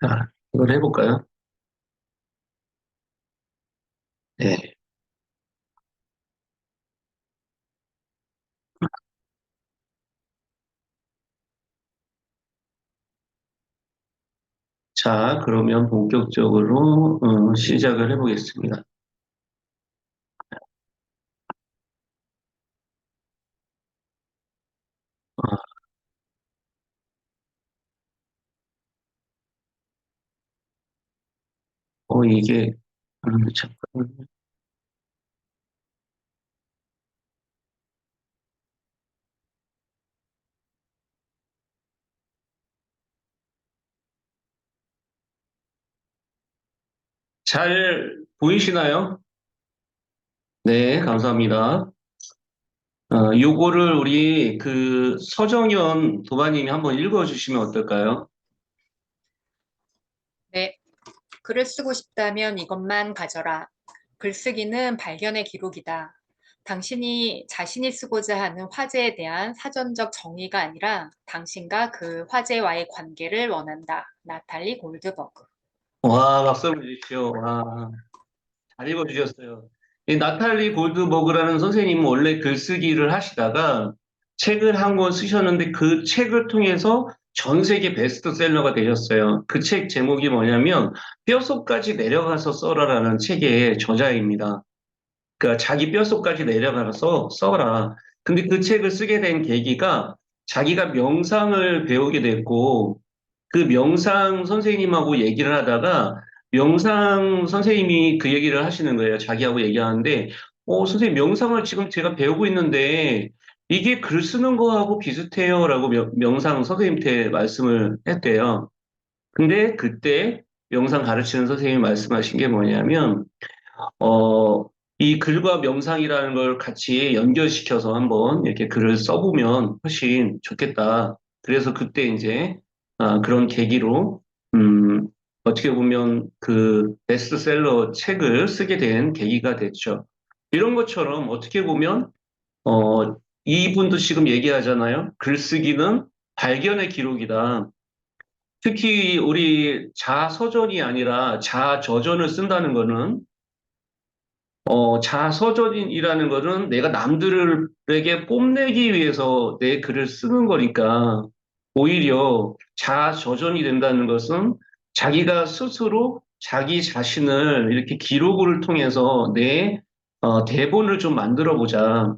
자, 이걸 해볼까요? 네. 자, 그러면 본격적으로 시작을 해보겠습니다. 어, 이게 잠깐만요. 잘 보이시나요? 네, 감사합니다. 요거를 우리 그 서정현 도마님이 한번 읽어주시면 어떨까요? 네, 글을 쓰고 싶다면 이것만 가져라. 글쓰기는 발견의 기록이다. 당신이 자신이 쓰고자 하는 화제에 대한 사전적 정의가 아니라 당신과 그 화제와의 관계를 원한다. 나탈리 골드버그. 와, 박수 한번 주십시오. 와, 잘 읽어주셨어요. 이 나탈리 골드버그라는 선생님은 원래 글쓰기를 하시다가 책을 한 권 쓰셨는데 그 책을 통해서 전 세계 베스트셀러가 되셨어요. 그 책 제목이 뭐냐면 뼛속까지 내려가서 써라라는 책의 저자입니다. 그러니까 자기 뼛속까지 내려가서 써라. 근데 그 책을 쓰게 된 계기가 자기가 명상을 배우게 됐고 그 명상 선생님하고 얘기를 하다가 명상 선생님이 그 얘기를 하시는 거예요. 자기하고 얘기하는데, 선생님 명상을 지금 제가 배우고 있는데 이게 글 쓰는 거하고 비슷해요. 라고 명상 선생님한테 말씀을 했대요. 근데 그때 명상 가르치는 선생님이 말씀하신 게 뭐냐면, 어, 이 글과 명상이라는 걸 같이 연결시켜서 한번 이렇게 글을 써보면 훨씬 좋겠다. 그래서 그때 이제 그런 계기로 음, 어떻게 보면 그 베스트셀러 책을 쓰게 된 계기가 됐죠. 이런 것처럼 어떻게 보면 어, 이분도 지금 얘기하잖아요. 글쓰기는 발견의 기록이다. 특히 우리 자서전이 아니라 자저전을 쓴다는 거는 자서전이라는 거는 내가 남들에게 뽐내기 위해서 내 글을 쓰는 거니까 오히려 자저전이 된다는 것은 자기가 스스로 자기 자신을 이렇게 기록을 통해서 내 대본을 좀 만들어 보자.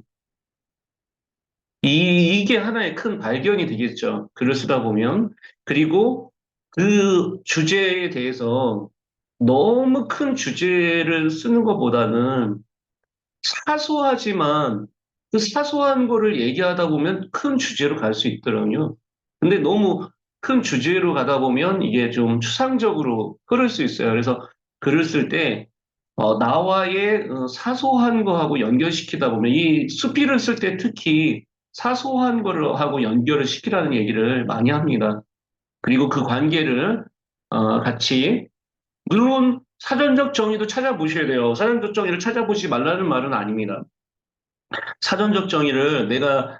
이게 하나의 큰 발견이 되겠죠. 글을 쓰다 보면. 그리고 그 주제에 대해서 너무 큰 주제를 쓰는 것보다는 사소하지만 그 사소한 거를 얘기하다 보면 큰 주제로 갈 수 있더라고요. 근데 너무 큰 주제로 가다 보면 이게 좀 추상적으로 흐를 수 있어요. 그래서 글을 쓸 때 나와의 사소한 거하고 연결시키다 보면 이 수필을 쓸 때 특히 사소한 거를 하고 연결을 시키라는 얘기를 많이 합니다. 그리고 그 관계를 같이 물론 사전적 정의도 찾아보셔야 돼요. 사전적 정의를 찾아보지 말라는 말은 아닙니다. 사전적 정의를 내가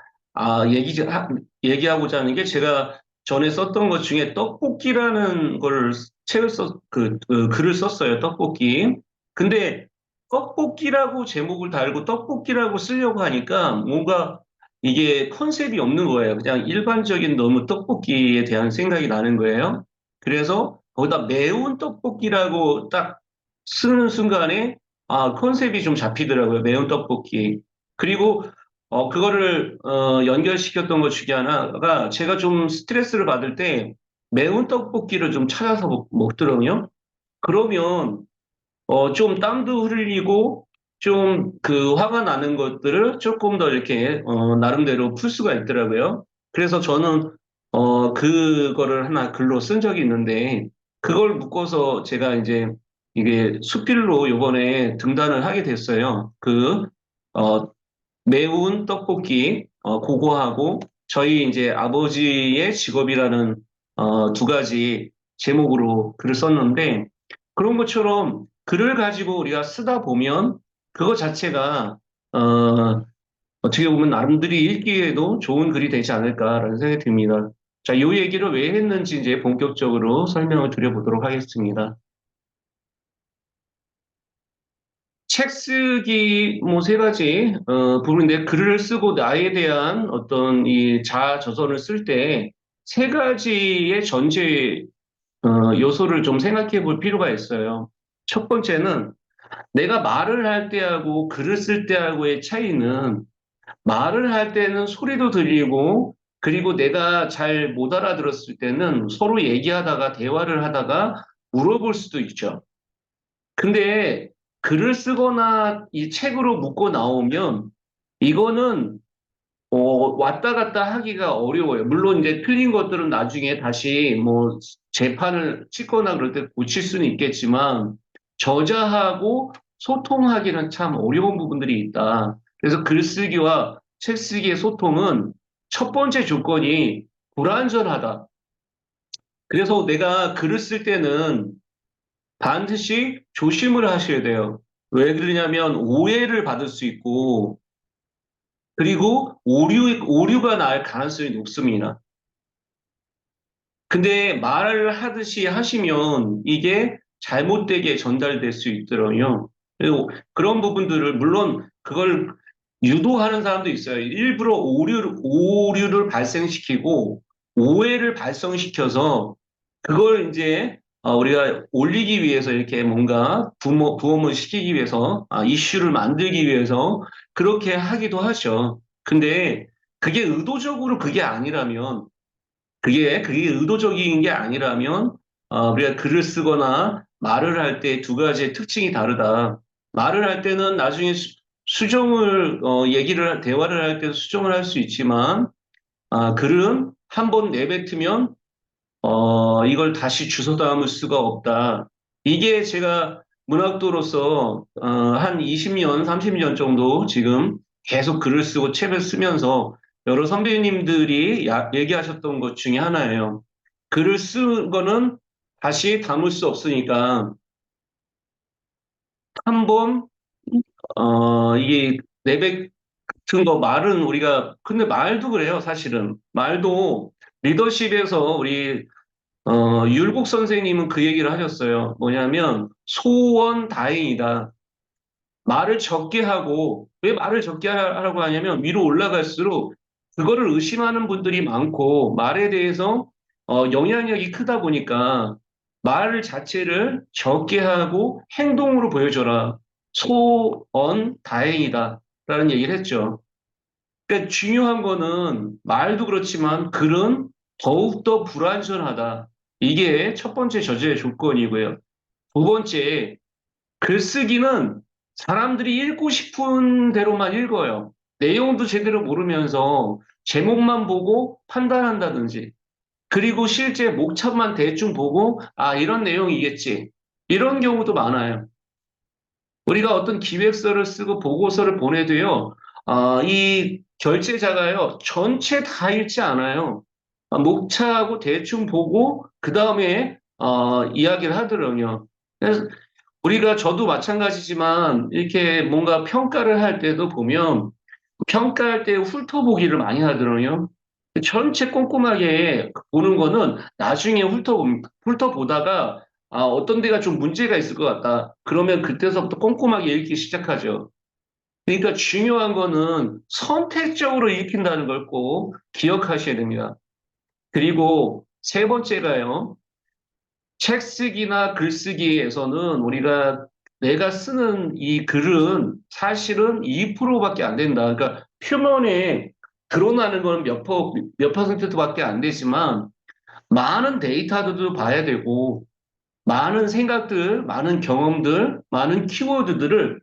얘기하고자 하는 게 제가 전에 썼던 것 중에 떡볶이라는 걸 책을 글을 썼어요. 떡볶이. 근데 떡볶이라고 제목을 달고 떡볶이라고 쓰려고 하니까 뭔가 이게 컨셉이 없는 거예요. 그냥 일반적인 너무 떡볶이에 대한 생각이 나는 거예요. 그래서 거기다 매운 떡볶이라고 딱 쓰는 순간에 컨셉이 좀 잡히더라고요. 매운 떡볶이. 그리고 그거를 연결시켰던 것 중에 하나가 제가 좀 스트레스를 받을 때 매운 떡볶이를 좀 찾아서 먹더라고요. 그러면 좀 땀도 흘리고 좀 그 화가 나는 것들을 조금 더 이렇게 나름대로 풀 수가 있더라고요. 그래서 저는 그거를 하나 글로 쓴 적이 있는데 그걸 묶어서 제가 이제 이게 수필로 요번에 등단을 하게 됐어요. 어, 매운 떡볶이, 그거하고 저희 이제 아버지의 직업이라는 두 가지 제목으로 글을 썼는데 그런 것처럼 글을 가지고 우리가 쓰다 보면 그거 자체가 어떻게 보면 남들이 읽기에도 좋은 글이 되지 않을까라는 생각이 듭니다. 자, 이 얘기를 왜 했는지 이제 본격적으로 설명을 드려보도록 하겠습니다. 책 쓰기 뭐 세 가지 부분인데 글을 쓰고 나에 대한 어떤 이 자아저서를 쓸 때 세 가지의 전제 요소를 좀 생각해 볼 필요가 있어요. 첫 번째는 내가 말을 할 때하고 글을 쓸 때하고의 차이는 말을 할 때는 소리도 들리고 그리고 내가 잘 못 알아들었을 때는 서로 얘기하다가 대화를 하다가 물어볼 수도 있죠. 근데 글을 쓰거나 이 책으로 묶고 나오면 이거는 왔다 갔다 하기가 어려워요. 물론 이제 틀린 것들은 나중에 다시 뭐 재판을 찍거나 그럴 때 고칠 수는 있겠지만 저자하고 소통하기는 참 어려운 부분들이 있다. 그래서 글쓰기와 책쓰기의 소통은 첫 번째 조건이 불완전하다. 그래서 내가 글을 쓸 때는 반드시 조심을 하셔야 돼요. 왜 그러냐면 오해를 받을 수 있고 그리고 오류가 날 가능성이 높습니다. 근데 말을 하듯이 하시면 이게 잘못되게 전달될 수 있더라고요. 그리고 그런 부분들을, 물론 그걸 유도하는 사람도 있어요. 일부러 오류를 발생시키고 오해를 발생시켜서 그걸 이제 우리가 올리기 위해서 이렇게 뭔가 부험을 시키기 위해서 이슈를 만들기 위해서 그렇게 하기도 하죠. 근데 그게 의도적으로 그게 아니라면 그게 의도적인 게 아니라면, 우리가 글을 쓰거나 말을 할 때 두 가지의 특징이 다르다. 말을 할 때는 나중에 대화를 할 때 수정을 할 수 있지만, 글은 한 번 내뱉으면, 이걸 다시 주워 담을 수가 없다. 이게 제가 문학도로서, 한 20년, 30년 정도 지금 계속 글을 쓰고 책을 쓰면서 여러 선배님들이 얘기하셨던 것 중에 하나예요. 글을 쓴 거는 다시 담을 수 없으니까 한 번, 이게 내뱉은 거 말은 우리가, 근데 말도 그래요, 사실은. 말도 리더십에서 우리 율곡 선생님은 그 얘기를 하셨어요. 뭐냐면, 소원 다행이다. 말을 적게 하고, 왜 말을 적게 하라고 하냐면, 위로 올라갈수록 그거를 의심하는 분들이 많고, 말에 대해서 영향력이 크다 보니까, 말 자체를 적게 하고 행동으로 보여줘라. 소원 다행이다. 라는 얘기를 했죠. 그러니까 중요한 거는 말도 그렇지만 글은 더욱더 불완전하다. 이게 첫 번째 저지의 조건이고요. 두 번째, 글쓰기는 사람들이 읽고 싶은 대로만 읽어요. 내용도 제대로 모르면서 제목만 보고 판단한다든지, 그리고 실제 목차만 대충 보고, 이런 내용이겠지. 이런 경우도 많아요. 우리가 어떤 기획서를 쓰고 보고서를 보내도요, 이 결제자가요, 전체 다 읽지 않아요. 목차하고 대충 보고, 그 다음에, 이야기를 하더라고요. 그래서 우리가 저도 마찬가지지만, 이렇게 뭔가 평가를 할 때도 보면, 평가할 때 훑어보기를 많이 하더라고요. 전체 꼼꼼하게 보는 거는 나중에 훑어보다가 어떤 데가 좀 문제가 있을 것 같다. 그러면 그때서부터 꼼꼼하게 읽기 시작하죠. 그러니까 중요한 거는 선택적으로 읽힌다는 걸 꼭 기억하셔야 됩니다. 그리고 세 번째가요. 책 쓰기나 글쓰기에서는 우리가 내가 쓰는 이 글은 사실은 2%밖에 안 된다. 그러니까 표면에 드러나는 건 몇 퍼센트밖에 안 되지만 많은 데이터들도 봐야 되고 많은 생각들, 많은 경험들, 많은 키워드들을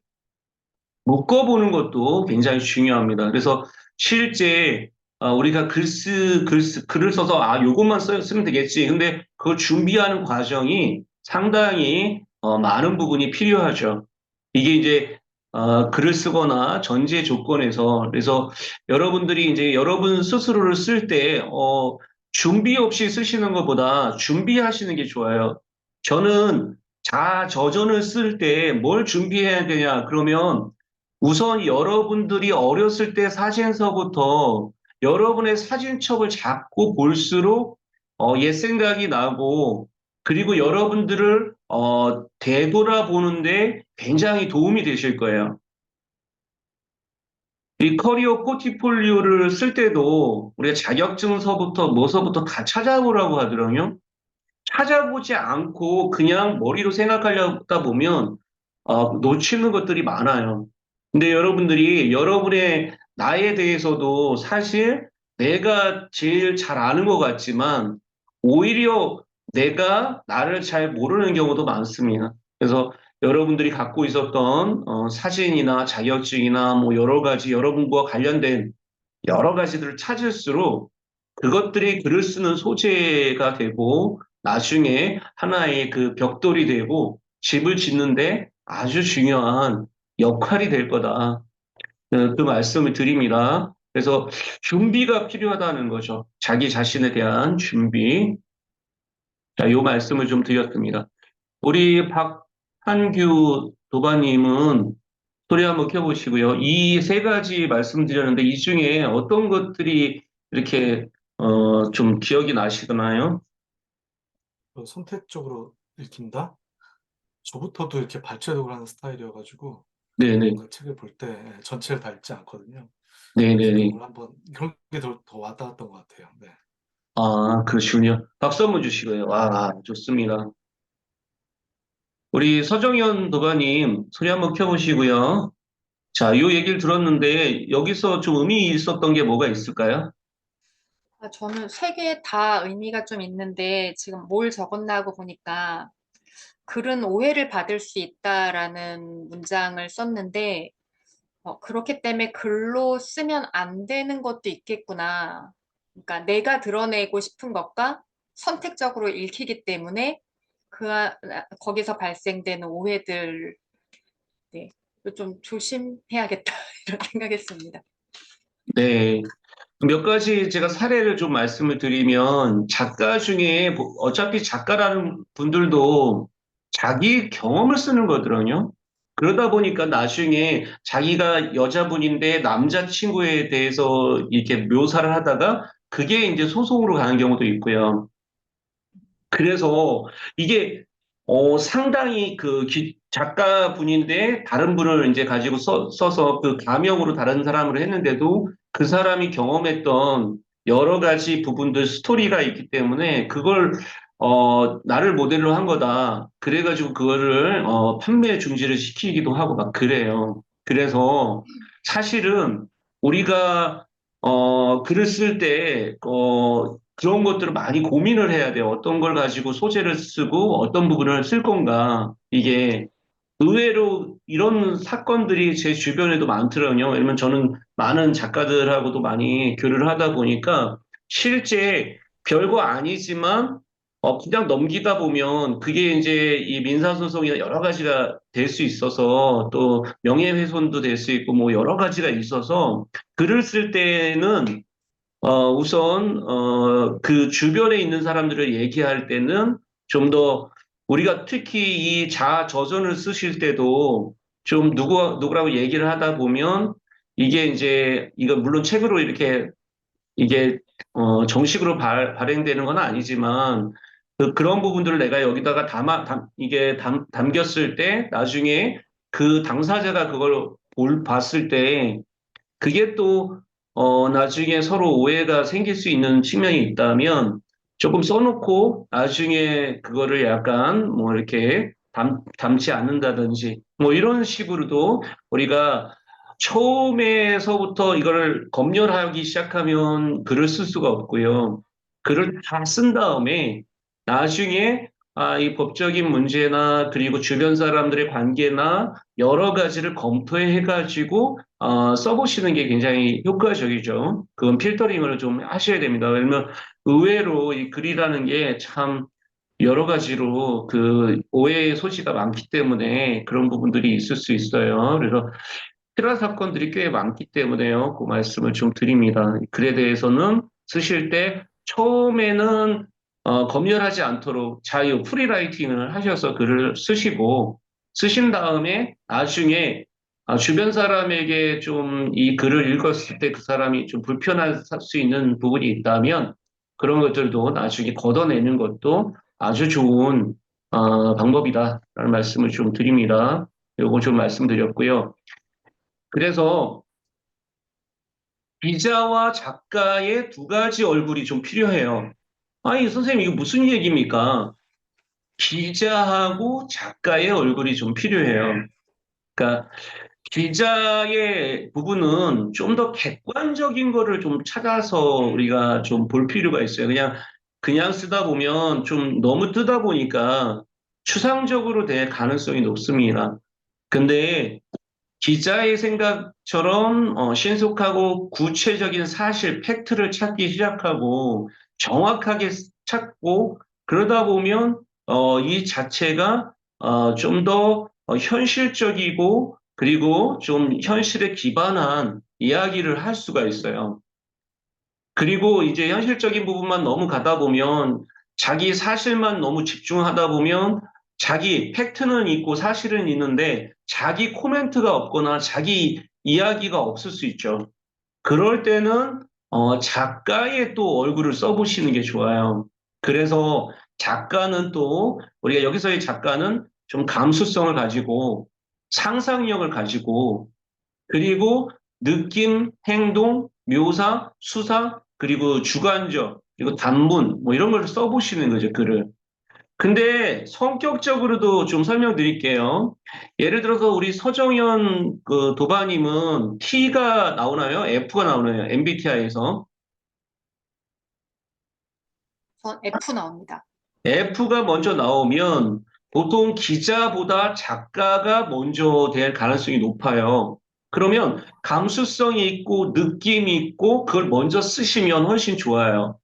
묶어보는 것도 굉장히 중요합니다. 그래서 실제 우리가 글을 써서 요것만 쓰면 되겠지. 근데 그걸 준비하는 과정이 상당히 많은 부분이 필요하죠. 이게 이제 글을 쓰거나 전제 조건에서 그래서 여러분들이 이제 여러분 스스로를 쓸 때 준비 없이 쓰시는 것보다 준비하시는 게 좋아요. 저는 자저전을 쓸 때 뭘 준비해야 되냐 그러면 우선 여러분들이 어렸을 때 사진서부터 여러분의 사진첩을 자꾸 볼수록 옛 생각이 나고 그리고 여러분들을 되돌아보는데 굉장히 도움이 되실 거예요. 이 커리어 포트폴리오를 쓸 때도 우리가 자격증서부터 뭐서부터 다 찾아보라고 하더라고요. 찾아보지 않고 그냥 머리로 생각하려다 보면 놓치는 것들이 많아요. 근데 여러분들이 여러분의 나에 대해서도 사실 내가 제일 잘 아는 것 같지만 오히려 내가 나를 잘 모르는 경우도 많습니다. 그래서 여러분들이 갖고 있었던 사진이나 자격증이나 뭐 여러 가지 여러분과 관련된 여러 가지들을 찾을수록 그것들이 글을 쓰는 소재가 되고 나중에 하나의 그 벽돌이 되고 집을 짓는데 아주 중요한 역할이 될 거다. 그 말씀을 드립니다. 그래서 준비가 필요하다는 거죠. 자기 자신에 대한 준비. 자, 요 말씀을 좀 드렸습니다. 우리 박한규 도바님은 소리 한번 켜보시고요. 이 세 가지 말씀드렸는데 이 중에 어떤 것들이 이렇게 좀 기억이 나시나요? 선택적으로 읽힌다? 저부터도 이렇게 발췌독을 하는 스타일이어가지고 네네. 뭔가 책을 볼 때 전체를 다 읽지 않거든요. 그래서 네네네. 그런 걸 한번 그런 게 더 왔다 갔던 것 같아요. 네. 아, 그러시군요. 박수 한번 주시고요. 와, 좋습니다. 우리 서정현 도가님 소리 한번 켜보시고요. 자, 요 얘기를 들었는데 여기서 좀 의미 있었던 게 뭐가 있을까요? 저는 세 개 다 의미가 좀 있는데 지금 뭘 적었나고 보니까 글은 오해를 받을 수 있다라는 문장을 썼는데 그렇기 때문에 글로 쓰면 안 되는 것도 있겠구나. 그러니까 내가 드러내고 싶은 것과 선택적으로 읽히기 때문에 거기서 발생되는 오해들, 네, 좀 조심해야겠다 이런 생각했습니다. 네. 몇 가지 제가 사례를 좀 말씀을 드리면 작가 중에 어차피 작가라는 분들도 자기 경험을 쓰는 거거든요. 그러다 보니까 나중에 자기가 여자분인데 남자친구에 대해서 이렇게 묘사를 하다가 그게 이제 소송으로 가는 경우도 있고요. 그래서 이게 상당히 그 작가분인데 다른 분을 이제 가지고 써서 그 가명으로 다른 사람으로 했는데도 그 사람이 경험했던 여러 가지 부분들 스토리가 있기 때문에 그걸 나를 모델로 한 거다. 그래가지고 그거를 판매 중지를 시키기도 하고 막 그래요. 그래서 사실은 우리가 글을 쓸 때, 그런 것들을 많이 고민을 해야 돼요. 어떤 걸 가지고 소재를 쓰고 어떤 부분을 쓸 건가. 이게 의외로 이런 사건들이 제 주변에도 많더라고요. 왜냐면 저는 많은 작가들하고도 많이 교류를 하다 보니까 실제 별거 아니지만 그냥 넘기다 보면 그게 이제 이 민사소송이나 여러 가지가 될 수 있어서 또 명예훼손도 될 수 있고 뭐 여러 가지가 있어서 글을 쓸 때는 우선, 그 주변에 있는 사람들을 얘기할 때는 좀 더, 우리가 특히 이 자서전을 쓰실 때도 좀 누구라고 얘기를 하다 보면 이게 이제, 이거 물론 책으로 이렇게 이게, 정식으로 발행되는 건 아니지만 그런 부분들을 내가 여기다가 이게 담겼을 때 나중에 그 당사자가 그걸 봤을 때 그게 또, 나중에 서로 오해가 생길 수 있는 측면이 있다면 조금 써놓고 나중에 그거를 약간 뭐 이렇게 담지 않는다든지 뭐 이런 식으로도 우리가 처음에서부터 이거를 검열하기 시작하면 글을 쓸 수가 없고요. 글을 다 쓴 다음에 나중에 이 법적인 문제나 그리고 주변 사람들의 관계나 여러 가지를 검토해 가지고 써보시는 게 굉장히 효과적이죠. 그건 필터링을 좀 하셔야 됩니다. 왜냐면 의외로 이 글이라는 게 참 여러 가지로 그 오해의 소지가 많기 때문에 그런 부분들이 있을 수 있어요. 그래서 실화 사건들이 꽤 많기 때문에요. 그 말씀을 좀 드립니다. 글에 대해서는 쓰실 때 처음에는 검열하지 않도록 자유 프리라이팅을 하셔서 글을 쓰시고 쓰신 다음에 나중에 주변 사람에게 좀 이 글을 읽었을 때 그 사람이 좀 불편할 수 있는 부분이 있다면 그런 것들도 나중에 걷어내는 것도 아주 좋은 방법이다라는 말씀을 좀 드립니다. 요거 좀 말씀드렸고요. 그래서 기자와 작가의 두 가지 얼굴이 좀 필요해요. 아니, 선생님, 이거 무슨 얘기입니까? 기자하고 작가의 얼굴이 좀 필요해요. 그러니까 기자의 부분은 좀 더 객관적인 거를 좀 찾아서 우리가 좀 볼 필요가 있어요. 그냥 쓰다 보면 좀 너무 뜨다 보니까 추상적으로 될 가능성이 높습니다. 근데 기자의 생각처럼 신속하고 구체적인 사실, 팩트를 찾기 시작하고 정확하게 찾고 그러다 보면 이 자체가 좀 더 현실적이고 그리고 좀 현실에 기반한 이야기를 할 수가 있어요. 그리고 이제 현실적인 부분만 너무 가다 보면 자기 사실만 너무 집중하다 보면 자기 팩트는 있고 사실은 있는데 자기 코멘트가 없거나 자기 이야기가 없을 수 있죠. 그럴 때는 작가의 또 얼굴을 써보시는 게 좋아요. 그래서 작가는 또 우리가 여기서의 작가는 좀 감수성을 가지고 상상력을 가지고 그리고 느낌, 행동, 묘사, 수사, 그리고 주관적, 그리고 단문, 뭐 이런 걸 써보시는 거죠, 글을. 근데 성격적으로도 좀 설명드릴게요. 예를 들어서 우리 서정현 그 도바님은 T가 나오나요? F가 나오나요? MBTI에서. 전 F 나옵니다. F가 먼저 나오면 보통 기자보다 작가가 먼저 될 가능성이 높아요. 그러면 감수성이 있고 느낌이 있고 그걸 먼저 쓰시면 훨씬 좋아요.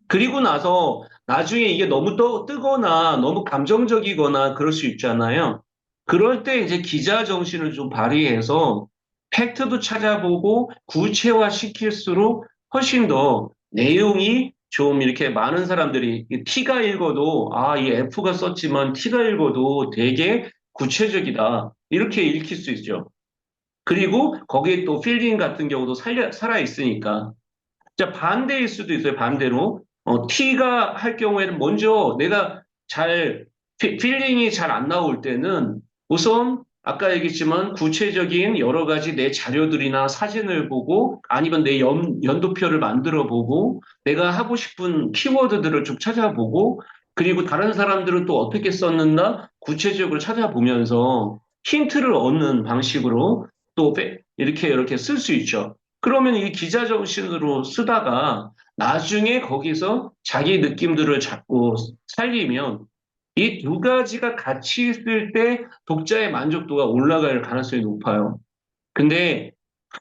그리고 나서 나중에 이게 너무 뜨거나 너무 감정적이거나 그럴 수 있잖아요. 그럴 때 이제 기자 정신을 좀 발휘해서 팩트도 찾아보고 구체화 시킬수록 훨씬 더 내용이 좀 이렇게 많은 사람들이 이 T가 읽어도 이 F가 썼지만 T가 읽어도 되게 구체적이다. 이렇게 읽힐 수 있죠. 그리고 거기에 또 필링 같은 경우도 살아 있으니까. 자, 반대일 수도 있어요. 반대로. T가 할 경우에는 먼저 내가 필링이 잘 안 나올 때는 우선 아까 얘기했지만 구체적인 여러 가지 내 자료들이나 사진을 보고 아니면 내 연도표를 만들어 보고 내가 하고 싶은 키워드들을 좀 찾아보고 그리고 다른 사람들은 또 어떻게 썼는가 구체적으로 찾아보면서 힌트를 얻는 방식으로 또 이렇게 쓸 수 있죠. 그러면 이 기자 정신으로 쓰다가 나중에 거기서 자기 느낌들을 자꾸 살리면 이 두 가지가 같이 있을 때 독자의 만족도가 올라갈 가능성이 높아요. 근데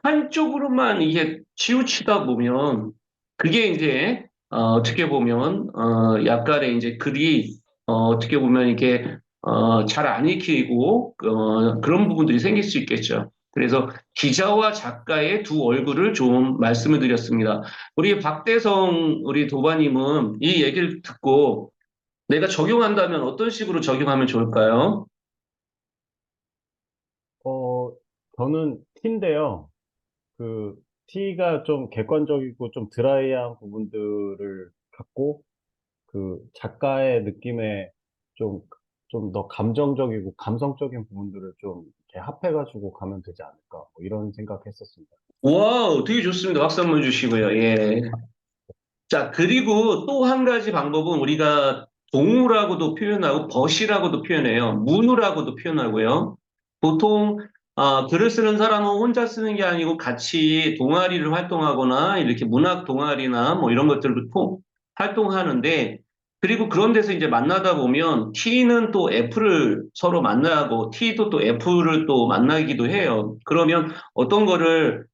한쪽으로만 이게 치우치다 보면 그게 이제 어떻게 보면 약간의 이제 글이 어떻게 보면 이게 잘 안 읽히고 그런 부분들이 생길 수 있겠죠. 그래서 기자와 작가의 두 얼굴을 좀 말씀을 드렸습니다. 우리 박대성 우리 도바님은 이 얘기를 듣고 내가 적용한다면 어떤 식으로 적용하면 좋을까요? 어, 저는 T인데요. 그 T가 좀 객관적이고 좀 드라이한 부분들을 갖고 그 작가의 느낌에 좀, 좀 더 감정적이고 감성적인 부분들을 좀 이렇게 합해가지고 가면 되지 않을까. 뭐 이런 생각했었습니다. 와우, 되게 좋습니다. 박수 한번 주시고요. 예. 자, 그리고 또 한 가지 방법은 우리가 동우라고도 표현하고 벗이라고도 표현해요. 문우라고도 표현하고요. 보통 글을 쓰는 사람은 혼자 쓰는 게 아니고 같이 동아리를 활동하거나 이렇게 문학 동아리나 뭐 이런 것들을 활동하는데 그리고 그런 데서 이제 만나다 보면 T는 또 F를 서로 만나고 T도 또 F를 또 만나기도 해요. 그러면 어떤 거를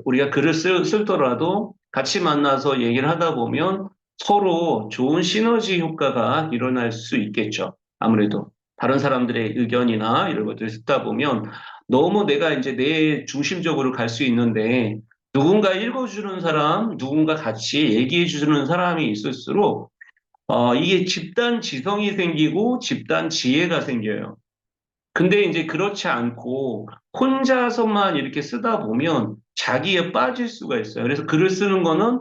우리가 글을 쓰더라도 같이 만나서 얘기를 하다 보면 서로 좋은 시너지 효과가 일어날 수 있겠죠. 아무래도 다른 사람들의 의견이나 이런 것들을 듣다 보면 너무 내가 이제 내 중심적으로 갈 수 있는데 누군가 읽어주는 사람, 누군가 같이 얘기해주는 사람이 있을수록 이게 집단 지성이 생기고 집단 지혜가 생겨요. 근데 이제 그렇지 않고 혼자서만 이렇게 쓰다 보면 자기에 빠질 수가 있어요. 그래서 글을 쓰는 거는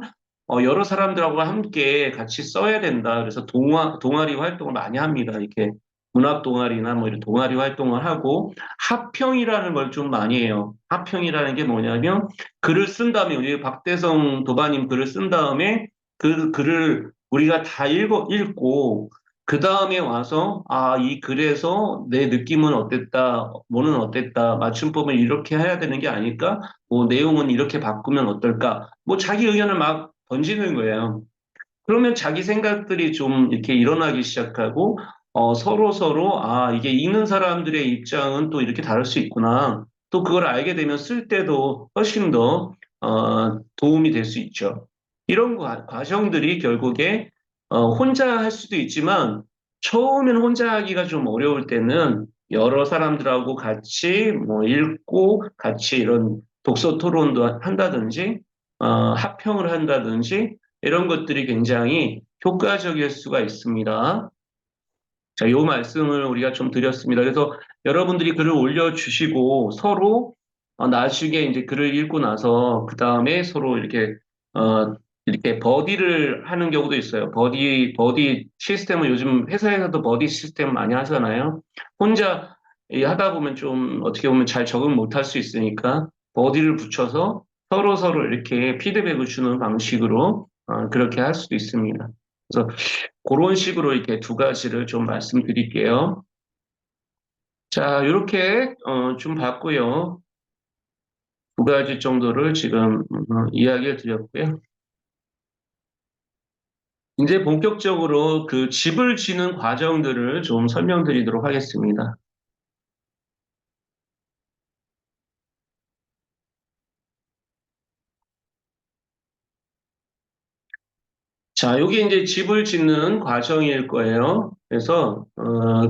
여러 사람들하고 함께 같이 써야 된다. 그래서 동아리 활동을 많이 합니다. 이렇게 문학 동아리나 뭐 이런 동아리 활동을 하고 합평이라는 걸 좀 많이 해요. 합평이라는 게 뭐냐면 글을 쓴 다음에 우리 박대성 도반님 글을 쓴 다음에 그 글을 우리가 다 읽고 그 다음에 와서, 아, 이 글에서 내 느낌은 어땠다, 뭐는 어땠다, 맞춤법은 이렇게 해야 되는 게 아닐까, 뭐 내용은 이렇게 바꾸면 어떨까, 뭐 자기 의견을 막 던지는 거예요. 그러면 자기 생각들이 좀 이렇게 일어나기 시작하고, 서로, 아, 이게 읽는 사람들의 입장은 또 이렇게 다를 수 있구나. 또 그걸 알게 되면 쓸 때도 훨씬 더, 도움이 될 수 있죠. 이런 과정들이 결국에, 혼자 할 수도 있지만, 처음엔 혼자 하기가 좀 어려울 때는 여러 사람들하고 같이 뭐 읽고, 같이 이런 독서 토론도 한다든지, 합평을 한다든지, 이런 것들이 굉장히 효과적일 수가 있습니다. 자, 요 말씀을 우리가 좀 드렸습니다. 그래서 여러분들이 글을 올려주시고 서로 나중에 이제 글을 읽고 나서 그 다음에 서로 어, 이렇게 버디를 하는 경우도 있어요. 버디 시스템을 요즘 회사에서도 버디 시스템 많이 하잖아요. 혼자 하다 보면 좀 어떻게 보면 잘 적응 못할 수 있으니까 버디를 붙여서 서로 이렇게 피드백을 주는 방식으로 그렇게 할 수도 있습니다. 그래서 그런 식으로 이렇게 두 가지를 좀 말씀드릴게요. 자, 이렇게 좀 봤고요. 두 가지 정도를 지금 이야기를 드렸고요. 이제 본격적으로 그 집을 지는 과정들을 좀 설명드리도록 하겠습니다. 자, 여기 이제 집을 짓는 과정일 거예요. 그래서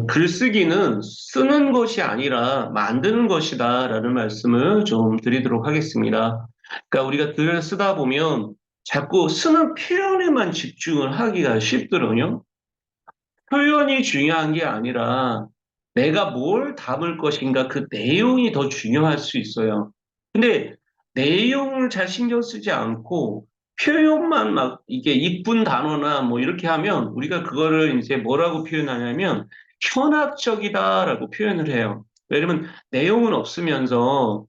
글쓰기는 쓰는 것이 아니라 만드는 것이다라는 말씀을 좀 드리도록 하겠습니다. 그러니까 우리가 글을 쓰다 보면 자꾸 쓰는 표현에만 집중을 하기가 쉽더군요. 표현이 중요한 게 아니라 내가 뭘 담을 것인가 그 내용이 더 중요할 수 있어요. 근데 내용을 잘 신경 쓰지 않고 표현만 막 이게 이쁜 단어나 뭐 이렇게 하면 우리가 그거를 이제 뭐라고 표현하냐면 현학적이다라고 표현을 해요. 왜냐면 내용은 없으면서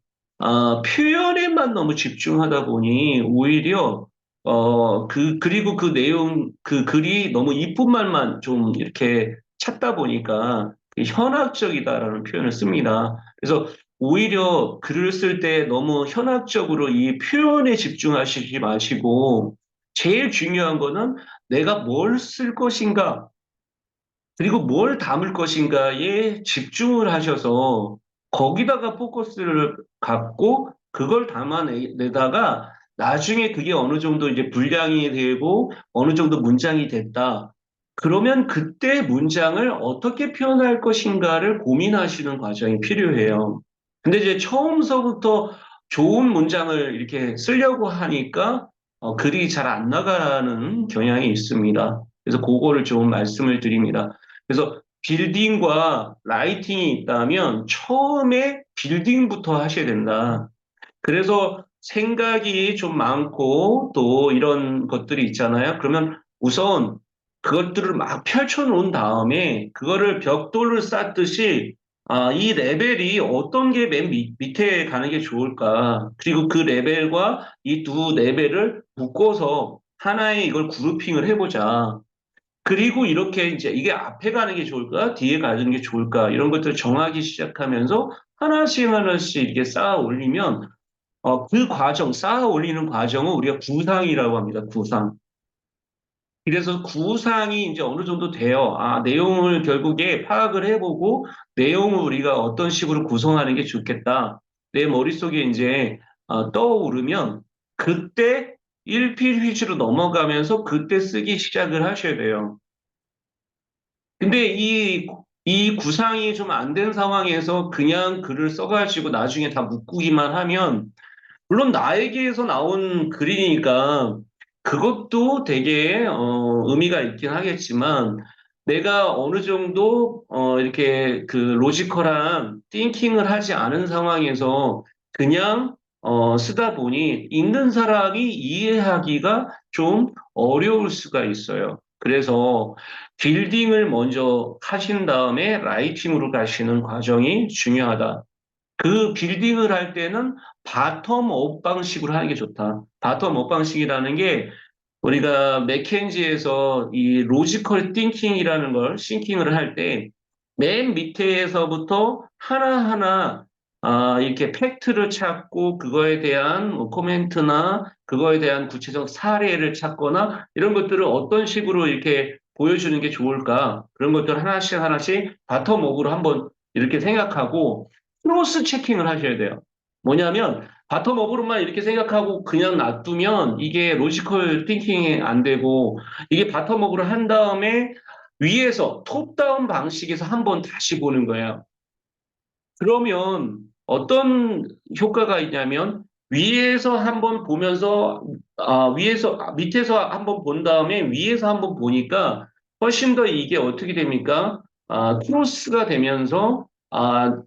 표현에만 너무 집중하다 보니 오히려 그리고 그 내용, 그 글이 너무 이쁜 말만 좀 이렇게 찾다 보니까 그 현학적이다라는 표현을 씁니다. 그래서 오히려 글을 쓸 때 너무 현학적으로 이 표현에 집중하시지 마시고 제일 중요한 거는 내가 뭘 쓸 것인가 그리고 뭘 담을 것인가에 집중을 하셔서 거기다가 포커스를 갖고 그걸 담아내다가 나중에 그게 어느 정도 이제 분량이 되고 어느 정도 문장이 됐다. 그러면 그때 문장을 어떻게 표현할 것인가를 고민하시는 과정이 필요해요. 근데 이제 처음서부터 좋은 문장을 이렇게 쓰려고 하니까 글이 잘 안 나가는 경향이 있습니다. 그래서 그거를 좀 말씀을 드립니다. 그래서 빌딩과 라이팅이 있다면 처음에 빌딩부터 하셔야 된다. 그래서 생각이 좀 많고 또 이런 것들이 있잖아요. 그러면 우선 그것들을 막 펼쳐놓은 다음에 그거를 벽돌을 쌓듯이 이 레벨이 어떤 게 맨 밑에 가는 게 좋을까? 그리고 그 레벨과 이 두 레벨을 묶어서 하나의 이걸 그룹핑을 해보자. 그리고 이렇게 이제 이게 앞에 가는 게 좋을까? 뒤에 가는 게 좋을까? 이런 것들을 정하기 시작하면서 하나씩 이렇게 쌓아 올리면 그 과정, 쌓아 올리는 과정을 우리가 구상이라고 합니다. 구상. 그래서 구상이 이제 어느 정도 돼요. 내용을 결국에 파악을 해보고 내용을 우리가 어떤 식으로 구성하는 게 좋겠다. 내 머릿속에 이제 떠오르면 그때 일필휘지로 넘어가면서 그때 쓰기 시작을 하셔야 돼요. 근데 이 구상이 좀 안 된 상황에서 그냥 글을 써가지고 나중에 다 묶기만 하면 물론 나에게서 나온 글이니까 그것도 되게 의미가 있긴 하겠지만 내가 어느 정도 이렇게 그 로지컬한 띵킹을 하지 않은 상황에서 그냥 쓰다 보니 읽는 사람이 이해하기가 좀 어려울 수가 있어요. 그래서 빌딩을 먼저 하신 다음에 라이팅으로 가시는 과정이 중요하다. 그 빌딩을 할 때는 바텀업 방식으로 하는 게 좋다. 바텀업 방식이라는 게 우리가 맥켄지에서 이 로지컬 띵킹이라는 걸 싱킹을 할 때 맨 밑에서부터 하나하나 이렇게 팩트를 찾고 그거에 대한 뭐 코멘트나 그거에 대한 구체적 사례를 찾거나 이런 것들을 어떤 식으로 이렇게 보여주는 게 좋을까 그런 것들 하나씩 하나씩 바텀업으로 한번 이렇게 생각하고 크로스 체킹을 하셔야 돼요. 뭐냐면 바텀업으로만 이렇게 생각하고 그냥 놔두면 이게 로지컬 띵킹이 안 되고 이게 바텀업으로 한 다음에 위에서 톱다운 방식에서 한번 다시 보는 거예요. 그러면 어떤 효과가 있냐면 위에서 한번 보면서 밑에서 한번 본 다음에 위에서 한번 보니까 훨씬 더 이게 어떻게 됩니까? 크로스가 되면서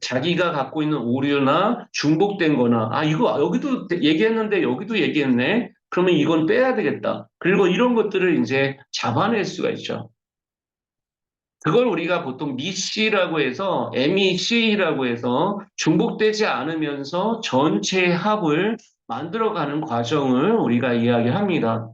자기가 갖고 있는 오류나 중복된 거나 이거 여기도 얘기했는데 여기도 얘기했네. 그러면 이건 빼야 되겠다. 그리고 이런 것들을 이제 잡아낼 수가 있죠. 그걸 우리가 보통 MEC라고 해서 MEC라고 해서 중복되지 않으면서 전체 합을 만들어가는 과정을 우리가 이야기합니다.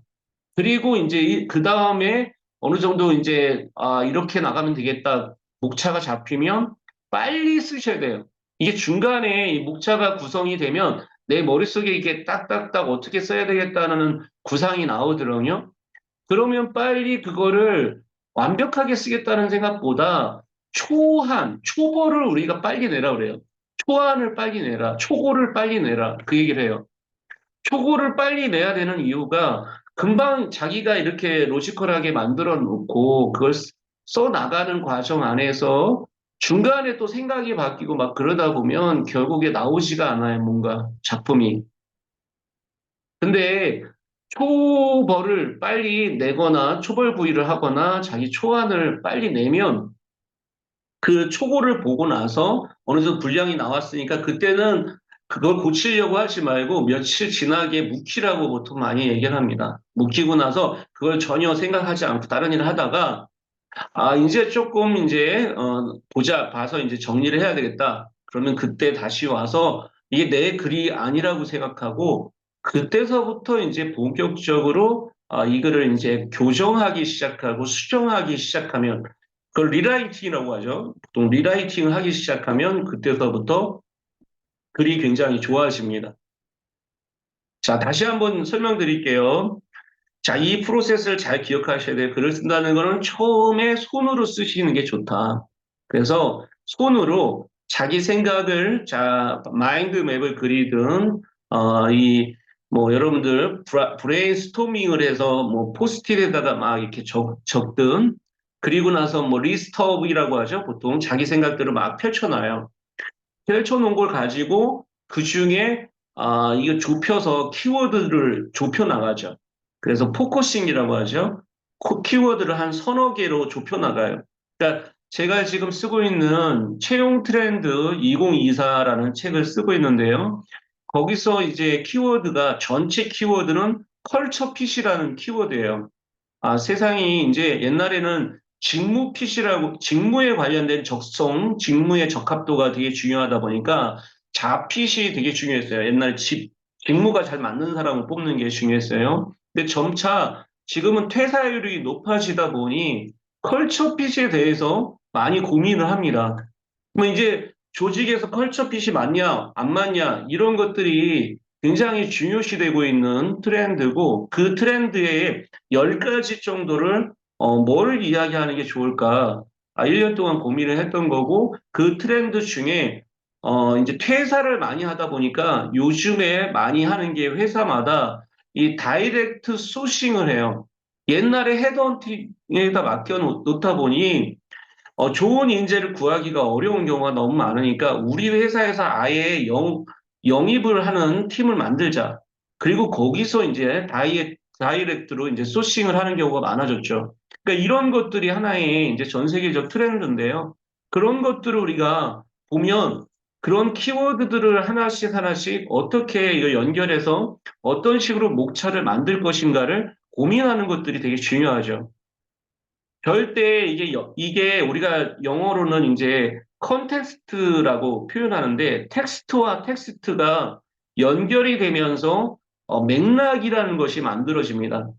그리고 이제 그 다음에 어느 정도 이제 이렇게 나가면 되겠다. 목차가 잡히면 빨리 쓰셔야 돼요. 이게 중간에 이 목차가 구성이 되면 내 머릿속에 이게 딱딱딱 어떻게 써야 되겠다는 구상이 나오더라고요. 그러면 빨리 그거를 완벽하게 쓰겠다는 생각보다 초벌을 우리가 빨리 내라 그래요. 초안을 빨리 내라, 초고를 빨리 내라. 그 얘기를 해요. 초고를 빨리 내야 되는 이유가 금방 자기가 이렇게 로지컬하게 만들어 놓고 그걸 써 나가는 과정 안에서 중간에 또 생각이 바뀌고 막 그러다 보면 결국에 나오지가 않아요, 뭔가 작품이. 근데 초벌을 빨리 내거나 초벌 구의를 하거나 자기 초안을 빨리 내면 그 초고를 보고 나서 어느 정도 분량이 나왔으니까 그때는 그걸 고치려고 하지 말고 며칠 지나게 묵히라고 보통 많이 얘기를 합니다. 묵히고 나서 그걸 전혀 생각하지 않고 다른 일을 하다가 이제 조금 이제 봐서 이제 정리를 해야 되겠다. 그러면 그때 다시 와서 이게 내 글이 아니라고 생각하고 그때서부터 이제 본격적으로 이 글을 이제 교정하기 시작하고 수정하기 시작하면 그걸 리라이팅이라고 하죠. 보통 리라이팅을 하기 시작하면 그때서부터 글이 굉장히 좋아집니다. 자, 다시 한번 설명드릴게요. 자, 이 프로세스를 잘 기억하셔야 돼요. 글을 쓴다는 거는 처음에 손으로 쓰시는 게 좋다. 그래서 손으로 자기 생각을, 마인드 맵을 그리든, 여러분들 브레인스토밍을 해서 포스트잇에다가 막 이렇게 적든, 그리고 나서 리스트업이라고 하죠. 보통 자기 생각들을 막 펼쳐놔요. 펼쳐놓은 걸 가지고 그 중에 이거 좁혀서 키워드를 좁혀 나가죠. 그래서 포커싱이라고 하죠. 키워드를 한 서너 개로 좁혀 나가요. 그러니까 제가 지금 쓰고 있는 채용 트렌드 2024라는 책을 쓰고 있는데요. 거기서 이제 키워드가 전체 키워드는 컬처 핏이라는 키워드예요. 세상이 이제 옛날에는 직무 핏이라고, 직무에 관련된 적성, 직무의 적합도가 되게 중요하다 보니까 자핏이 되게 중요했어요. 옛날 직무가 잘 맞는 사람을 뽑는 게 중요했어요. 근데 점차 지금은 퇴사율이 높아지다 보니 컬처 핏에 대해서 많이 고민을 합니다. 뭐 이제 조직에서 컬처 핏이 맞냐, 안 맞냐, 이런 것들이 굉장히 중요시되고 있는 트렌드고 그 트렌드의 10가지 정도를 뭘 이야기하는 게 좋을까? 1년 동안 고민을 했던 거고 그 트렌드 중에 이제 퇴사를 많이 하다 보니까 요즘에 많이 하는 게 회사마다 이 다이렉트 소싱을 해요. 옛날에 헤드헌팅에다 맡겨 놓다 보니 좋은 인재를 구하기가 어려운 경우가 너무 많으니까 우리 회사에서 아예 영입을 하는 팀을 만들자. 그리고 거기서 이제 다이렉트로 이제 소싱을 하는 경우가 많아졌죠. 그러니까 이런 것들이 하나의 이제 전 세계적 트렌드인데요. 그런 것들을 우리가 보면 그런 키워드들을 하나씩 하나씩 어떻게 이거 연결해서 어떤 식으로 목차를 만들 것인가를 고민하는 것들이 되게 중요하죠. 절대 이게 우리가 영어로는 이제 컨텍스트라고 표현하는데 텍스트와 텍스트가 연결이 되면서 맥락이라는 것이 만들어집니다.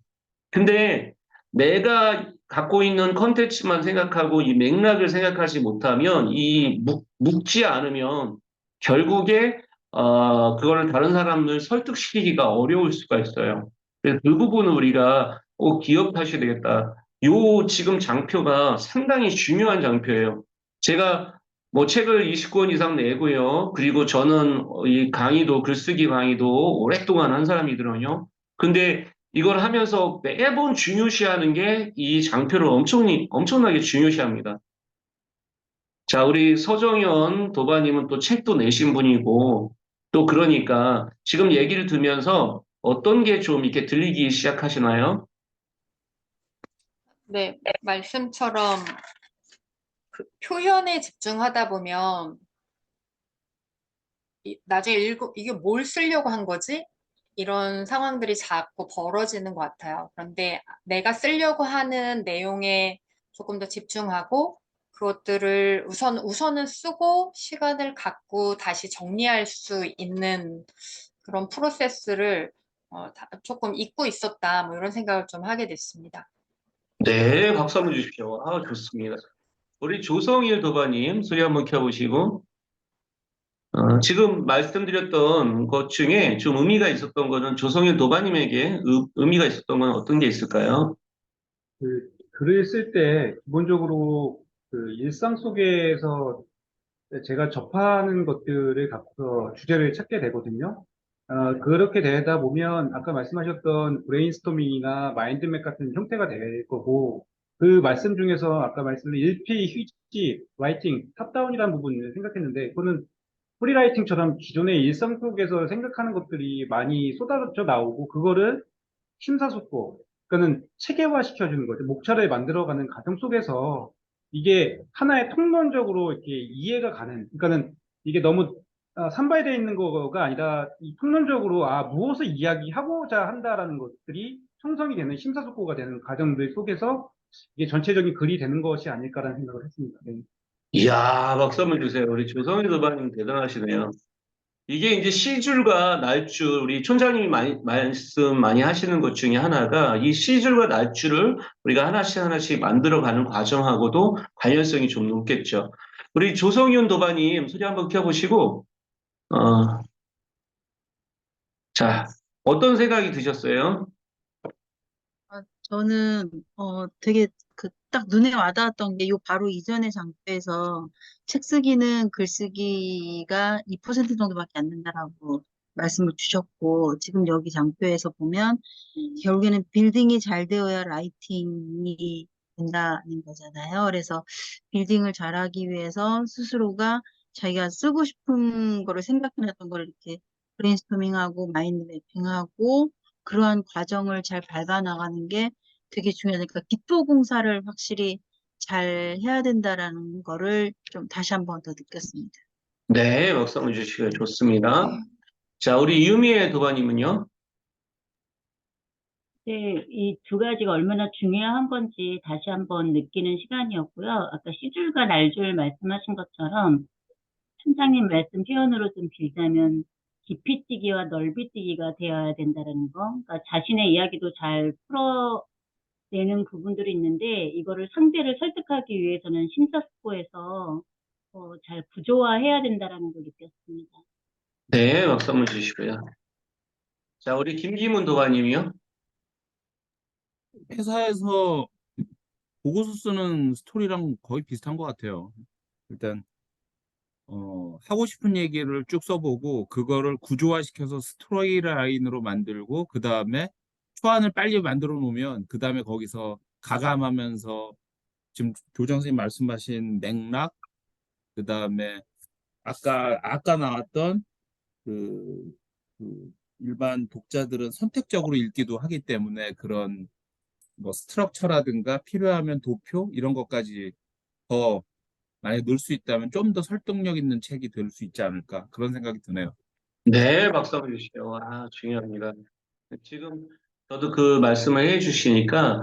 근데 내가 갖고 있는 컨텐츠만 생각하고 이 맥락을 생각하지 못하면 묶지 않으면 결국에 그거를 다른 사람을 설득시키기가 어려울 수가 있어요. 그래서 그 부분을 우리가 꼭 기억하셔야 되겠다. 요 지금 장표가 상당히 중요한 장표예요. 제가 뭐 책을 20권 이상 내고요. 그리고 저는 이 강의도 글쓰기 강의도 오랫동안 한 사람이거든요. 근데 이걸 하면서 매번 중요시하는 게 이 장표를 엄청나게 중요시합니다. 자, 우리 서정현 도바님은 또 책도 내신 분이고, 또 그러니까 지금 얘기를 들으면서 어떤 게 좀 이렇게 들리기 시작하시나요? 네, 말씀처럼 그 표현에 집중하다 보면 나중에 이게 뭘 쓰려고 한 거지? 이런 상황들이 자꾸 벌어지는 것 같아요. 그런데 내가 쓰려고 하는 내용에 조금 더 집중하고 그것들을 우선은 쓰고 시간을 갖고 다시 정리할 수 있는 그런 프로세스를 조금 잊고 있었다. 뭐 이런 생각을 좀 하게 됐습니다. 네, 박수 한번 주십시오. 아, 좋습니다. 우리 조성일 도바님 소리 한번 켜보시고, 지금 말씀드렸던 것 중에 좀 의미가 있었던 거는 조성일 도바님에게 의미가 있었던 건 어떤 게 있을까요? 글을 쓸 때 기본적으로 그 일상 속에서 제가 접하는 것들을 갖고 주제를 찾게 되거든요. 그렇게 되다 보면 아까 말씀하셨던 브레인스토밍이나 마인드맵 같은 형태가 될 거고 그 말씀 중에서 아까 말씀드린 일피, 휴지, 라이팅, 탑다운이라는 부분을 생각했는데 그거는 프리라이팅처럼 기존의 일상 속에서 생각하는 것들이 많이 쏟아져 나오고 그거를 심사숙고, 그러니까는 체계화 시켜주는 거죠. 목차를 만들어가는 과정 속에서 이게 하나의 통론적으로 이렇게 이해가 가는, 그러니까는 이게 너무 산발되어 있는 거가 아니라 이 통론적으로 무엇을 이야기하고자 한다라는 것들이 형성이 되는 심사숙고가 되는 과정들 속에서 이게 전체적인 글이 되는 것이 아닐까라는 생각을 했습니다. 네. 이야, 박수 한번 주세요. 우리 조성일 도바님 대단하시네요. 이게 이제 시줄과 날줄, 우리 촌장님이 말씀 많이 하시는 것 중에 하나가 이 시줄과 날줄을 우리가 하나씩 하나씩 만들어가는 과정하고도 관련성이 좀 높겠죠. 우리 조성윤 도바님 소리 한번 켜보시고, 어, 자, 어떤 생각이 드셨어요? 저는 되게 그 딱 눈에 와닿았던 게 요 바로 이전의 장표에서 책 쓰기는 글쓰기가 2% 정도밖에 안 된다라고 말씀을 주셨고 지금 여기 장표에서 보면 결국에는 빌딩이 잘 되어야 라이팅이 된다는 거잖아요. 그래서 빌딩을 잘하기 위해서 스스로가 자기가 쓰고 싶은 거를 생각해놨던 걸 이렇게 브레인스토밍하고 마인드 매핑하고 그러한 과정을 잘 밟아 나가는 게 되게 중요하니까 기초 공사를 확실히 잘 해야 된다라는 거를 좀 다시 한 번 더 느꼈습니다. 네, 박수 한번 주시고 좋습니다. 자, 우리 유미애 도바님은요? 네, 이 두 가지가 얼마나 중요한 건지 다시 한번 느끼는 시간이었고요. 아까 시줄과 날줄 말씀하신 것처럼 총장님 말씀 표현으로 좀 빌자면 깊이뛰기와 넓이뛰기가 되어야 된다는 거. 그러니까 자신의 이야기도 잘 풀어내는 부분들이 있는데 이거를 상대를 설득하기 위해서는 심사숙고해서 잘 구조화해야 된다라는 걸 느꼈습니다. 네, 박수 한번 주시고요. 자, 우리 김기문 도바님이요? 회사에서 보고서 쓰는 스토리랑 거의 비슷한 것 같아요. 일단 하고 싶은 얘기를 쭉 써보고 그거를 구조화시켜서 스토리 라인으로 만들고 그 다음에 초안을 빨리 만들어 놓으면 그 다음에 거기서 가감하면서 지금 교장 선생님 말씀하신 맥락 그 다음에 아까 나왔던 그 일반 독자들은 선택적으로 읽기도 하기 때문에 그런 뭐 스트럭처라든가 필요하면 도표 이런 것까지 더 만약에 넣을 수 있다면 좀 더 설득력 있는 책이 될 수 있지 않을까 그런 생각이 드네요. 네, 박수 한번 주시죠. 아, 중요합니다. 지금 저도 그 말씀을 해주시니까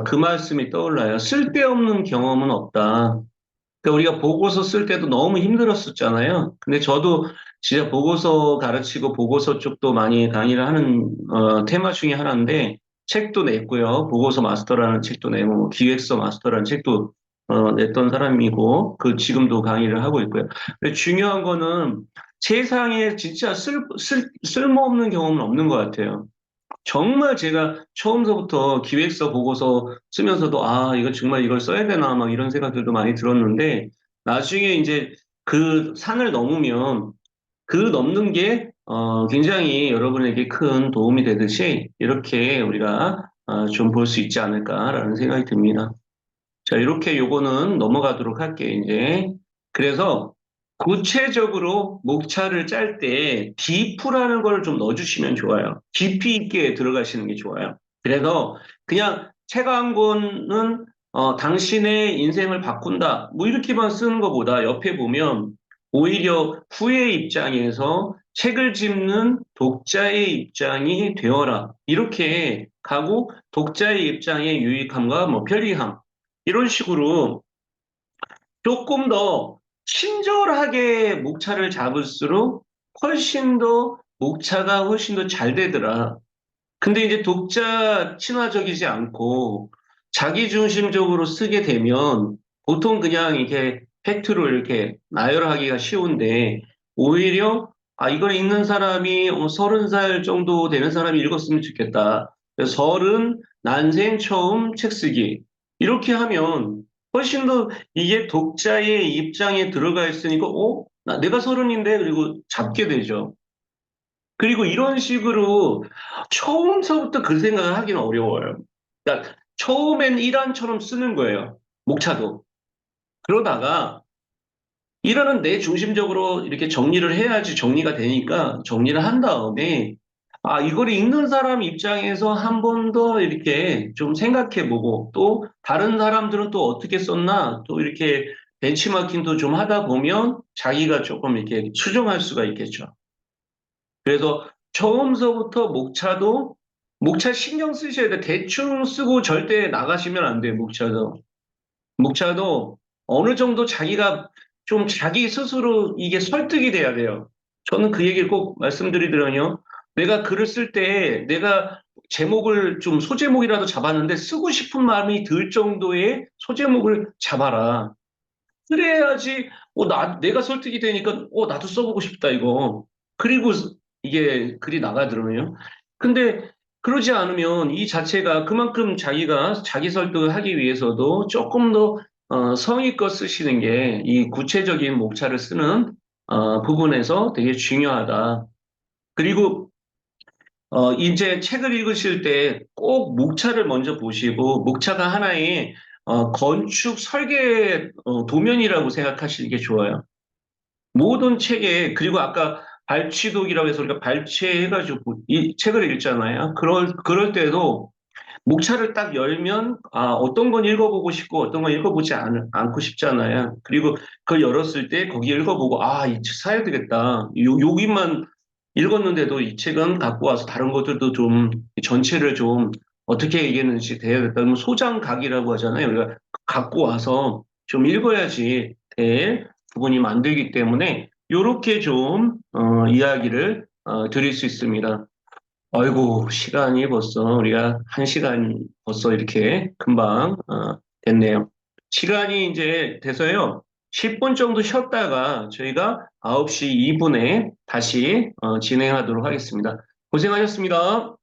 그 말씀이 떠올라요. 쓸데없는 경험은 없다. 그러니까 우리가 보고서 쓸 때도 너무 힘들었었잖아요. 근데 저도 진짜 보고서 가르치고 보고서 쪽도 많이 강의를 하는 테마 중에 하나인데 책도 냈고요. 보고서 마스터라는 책도 내고 뭐 기획서 마스터라는 책도 냈던 사람이고 그 지금도 강의를 하고 있고요. 근데 중요한 거는 세상에 진짜 쓸모없는 경험은 없는 것 같아요. 정말 제가 처음서부터 기획서 보고서 쓰면서도 아, 이거 정말 이걸 써야 되나 막 이런 생각들도 많이 들었는데 나중에 이제 그 산을 넘으면 그 넘는 게 굉장히 여러분에게 큰 도움이 되듯이 이렇게 우리가 좀 볼 수 있지 않을까라는 생각이 듭니다. 자, 이렇게 요거는 넘어가도록 할게요, 이제. 그래서 구체적으로 목차를 짤 때 디프라는 걸 좀 넣어주시면 좋아요. 깊이 있게 들어가시는 게 좋아요. 그래서 그냥 책 한 권은 당신의 인생을 바꾼다. 뭐 이렇게만 쓰는 것보다 옆에 보면 오히려 후의 입장에서 책을 집는 독자의 입장이 되어라. 이렇게 가고 독자의 입장의 유익함과 뭐 편리함. 이런 식으로 조금 더 친절하게 목차를 잡을수록 훨씬 더 목차가 훨씬 더 잘 되더라. 근데 이제 독자 친화적이지 않고 자기 중심적으로 쓰게 되면 보통 그냥 이렇게 팩트로 이렇게 나열하기가 쉬운데 오히려 이걸 읽는 사람이 30살 정도 되는 사람이 읽었으면 좋겠다. 서른 난생 처음 책 쓰기. 이렇게 하면 훨씬 더 이게 독자의 입장에 들어가 있으니까 내가 서른인데 그리고 잡게 되죠. 그리고 이런 식으로 처음서부터 그 생각을 하기는 어려워요. 그러니까 처음엔 일환처럼 쓰는 거예요. 목차도. 그러다가 일환은 내 중심적으로 이렇게 정리를 해야지 정리가 되니까 정리를 한 다음에 이걸 읽는 사람 입장에서 한 번 더 이렇게 좀 생각해 보고 또 다른 사람들은 또 어떻게 썼나 또 이렇게 벤치마킹도 좀 하다 보면 자기가 조금 이렇게 수정할 수가 있겠죠. 그래서 처음서부터 목차 신경 쓰셔야 돼. 대충 쓰고 절대 나가시면 안 돼요, 목차도. 목차도 어느 정도 자기가 좀 자기 스스로 이게 설득이 돼야 돼요. 저는 그 얘기를 꼭 말씀드리더라고요. 내가 글을 쓸 때 내가 제목을 좀 소제목이라도 잡았는데 쓰고 싶은 마음이 들 정도의 소제목을 잡아라. 그래야지, 내가 설득이 되니까, 나도 써보고 싶다, 이거. 그리고 이게 글이 나가더라고요. 근데 그러지 않으면 이 자체가 그만큼 자기가 자기 설득을 하기 위해서도 조금 더 성의껏 쓰시는 게 이 구체적인 목차를 쓰는 부분에서 되게 중요하다. 그리고 이제 책을 읽으실 때 꼭 목차를 먼저 보시고, 목차가 하나의 건축 설계 도면이라고 생각하시는 게 좋아요. 모든 책에, 그리고 아까 발취독이라고 해서 우리가 발췌해가지고 이 책을 읽잖아요. 그럴 때도 목차를 딱 열면, 어떤 건 읽어보고 싶고 어떤 건 읽어보지 않고 싶잖아요. 그리고 그걸 열었을 때 거기 읽어보고, 이 책 사야 되겠다. 여기만 읽었는데도 이 책은 갖고 와서 다른 것들도 좀, 전체를 좀 어떻게 얘기했는지 돼야겠다. 뭐 소장각이라고 하잖아요. 우리가 갖고 와서 좀 읽어야지 될 부분이 만들기 때문에, 요렇게 좀, 이야기를, 드릴 수 있습니다. 아이고, 시간이 벌써, 우리가 1시간 벌써 이렇게 금방, 됐네요. 시간이 이제 돼서요. 10분 정도 쉬었다가 저희가 9시 2분에 다시, 진행하도록 하겠습니다. 고생하셨습니다.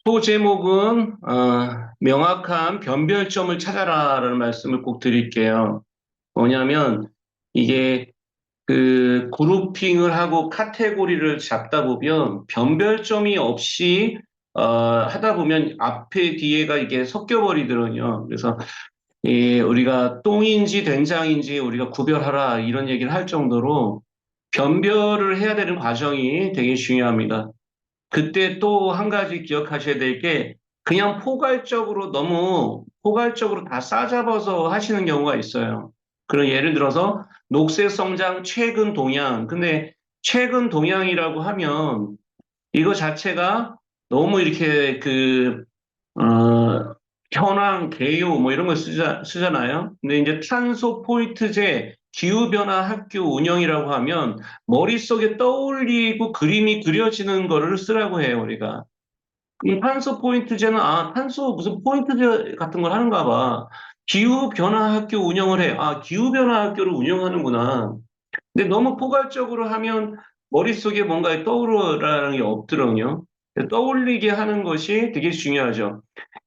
소제목은, 명확한 변별점을 찾아라라는 말씀을 꼭 드릴게요. 뭐냐면, 이게 그 그룹핑을 하고 카테고리를 잡다 보면 변별점이 없이 하다 보면 앞에 뒤에가 이게 섞여 버리더군요. 그래서 우리가 똥인지 된장인지 우리가 구별하라 이런 얘기를 할 정도로 변별을 해야 되는 과정이 되게 중요합니다. 그때 또 한 가지 기억하셔야 될 게 그냥 포괄적으로 너무 포괄적으로 다 싸잡아서 하시는 경우가 있어요. 그런 예를 들어서 녹색 성장 최근 동향. 근데 최근 동향이라고 하면 이거 자체가 너무 이렇게 현황, 개요 뭐 이런 걸 쓰잖아요. 근데 이제 탄소 포인트제 기후변화 학교 운영이라고 하면 머릿속에 떠올리고 그림이 그려지는 거를 쓰라고 해요, 우리가. 이 탄소 포인트제는, 탄소 무슨 포인트제 같은 걸 하는가 봐. 기후변화 학교 운영을 해. 기후변화 학교를 운영하는구나. 근데 너무 포괄적으로 하면 머릿속에 뭔가 떠오르라는 게 없더라고요. 떠올리게 하는 것이 되게 중요하죠.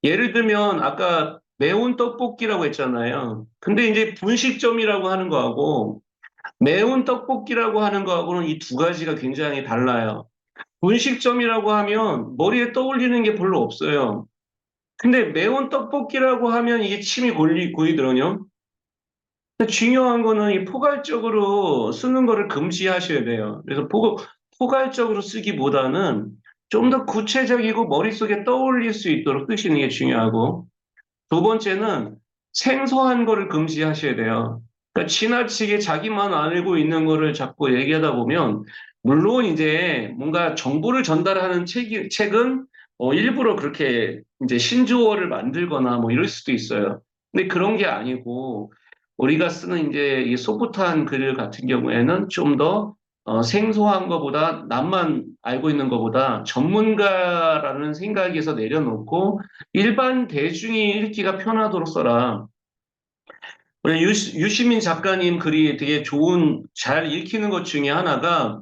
예를 들면 아까 매운 떡볶이라고 했잖아요. 근데 이제 분식점이라고 하는 거하고 매운 떡볶이라고 하는 거하고는 이 두 가지가 굉장히 달라요. 분식점이라고 하면 머리에 떠올리는 게 별로 없어요. 근데 매운 떡볶이라고 하면 이게 침이 고이더군요. 중요한 거는 이 포괄적으로 쓰는 거를 금지하셔야 돼요. 그래서 포괄적으로 쓰기보다는 좀 더 구체적이고 머릿속에 떠올릴 수 있도록 쓰시는 게 중요하고, 두 번째는 생소한 거를 금지하셔야 돼요. 그러니까 지나치게 자기만 알고 있는 거를 자꾸 얘기하다 보면, 물론 이제 뭔가 정보를 전달하는 책은 일부러 그렇게 이제 신조어를 만들거나 뭐 이럴 수도 있어요. 근데 그런 게 아니고, 우리가 쓰는 이제 이 소프트한 글 같은 경우에는 좀 더 생소한 것보다 남만 알고 있는 것보다 전문가라는 생각에서 내려놓고 일반 대중이 읽기가 편하도록 써라. 우리 유시민 작가님 글이 되게 잘 읽히는 것 중에 하나가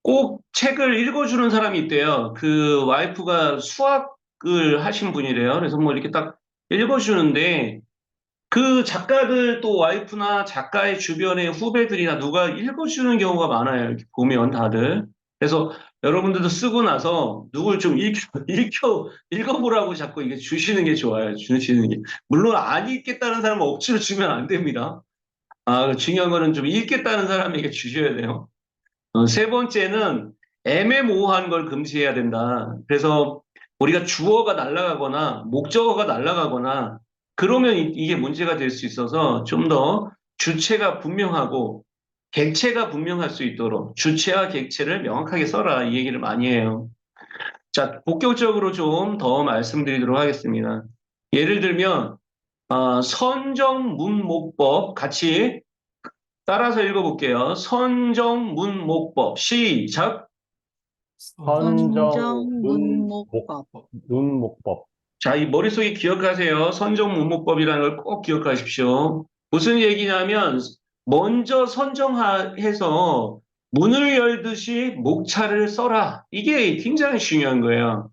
꼭 책을 읽어주는 사람이 있대요. 그 와이프가 수학을 하신 분이래요. 그래서 뭐 이렇게 딱 읽어주는데 그 작가들 또 와이프나 작가의 주변의 후배들이나 누가 읽어주는 경우가 많아요. 이렇게 보면 다들. 그래서 여러분들도 쓰고 나서 누굴 좀 읽어보라고 자꾸 이게 주시는 게 좋아요. 주시는 게. 물론 안 읽겠다는 사람은 억지로 주면 안 됩니다. 중요한 거는 좀 읽겠다는 사람에게 주셔야 돼요. 세 번째는 애매모호한 걸 금지해야 된다. 그래서 우리가 주어가 날아가거나 목적어가 날아가거나 그러면 이게 문제가 될 수 있어서 좀 더 주체가 분명하고 객체가 분명할 수 있도록 주체와 객체를 명확하게 써라 이 얘기를 많이 해요. 자, 본격적으로 좀 더 말씀드리도록 하겠습니다. 예를 들면 선정문목법 같이 따라서 읽어볼게요. 선정문목법 시작. 선정문목법. 눈목법. 자, 이 머릿속에 기억하세요. 선정문목법이라는 걸 꼭 기억하십시오. 무슨 얘기냐면 먼저 선정해서 문을 열듯이 목차를 써라. 이게 굉장히 중요한 거예요.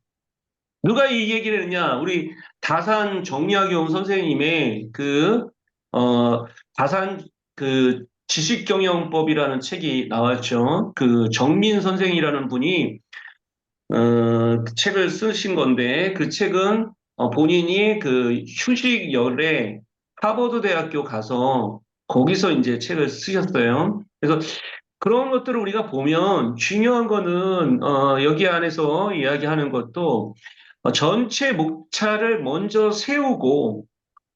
누가 이 얘기를 했냐? 우리 다산 정리학용 선생님의 다산 지식경영법이라는 책이 나왔죠. 그 정민 선생이라는 분이 그 책을 쓰신 건데 그 책은 본인이 그 휴식열에 하버드 대학교 가서 거기서 이제 책을 쓰셨어요. 그래서 그런 것들을 우리가 보면 중요한 거는 여기 안에서 이야기하는 것도 전체 목차를 먼저 세우고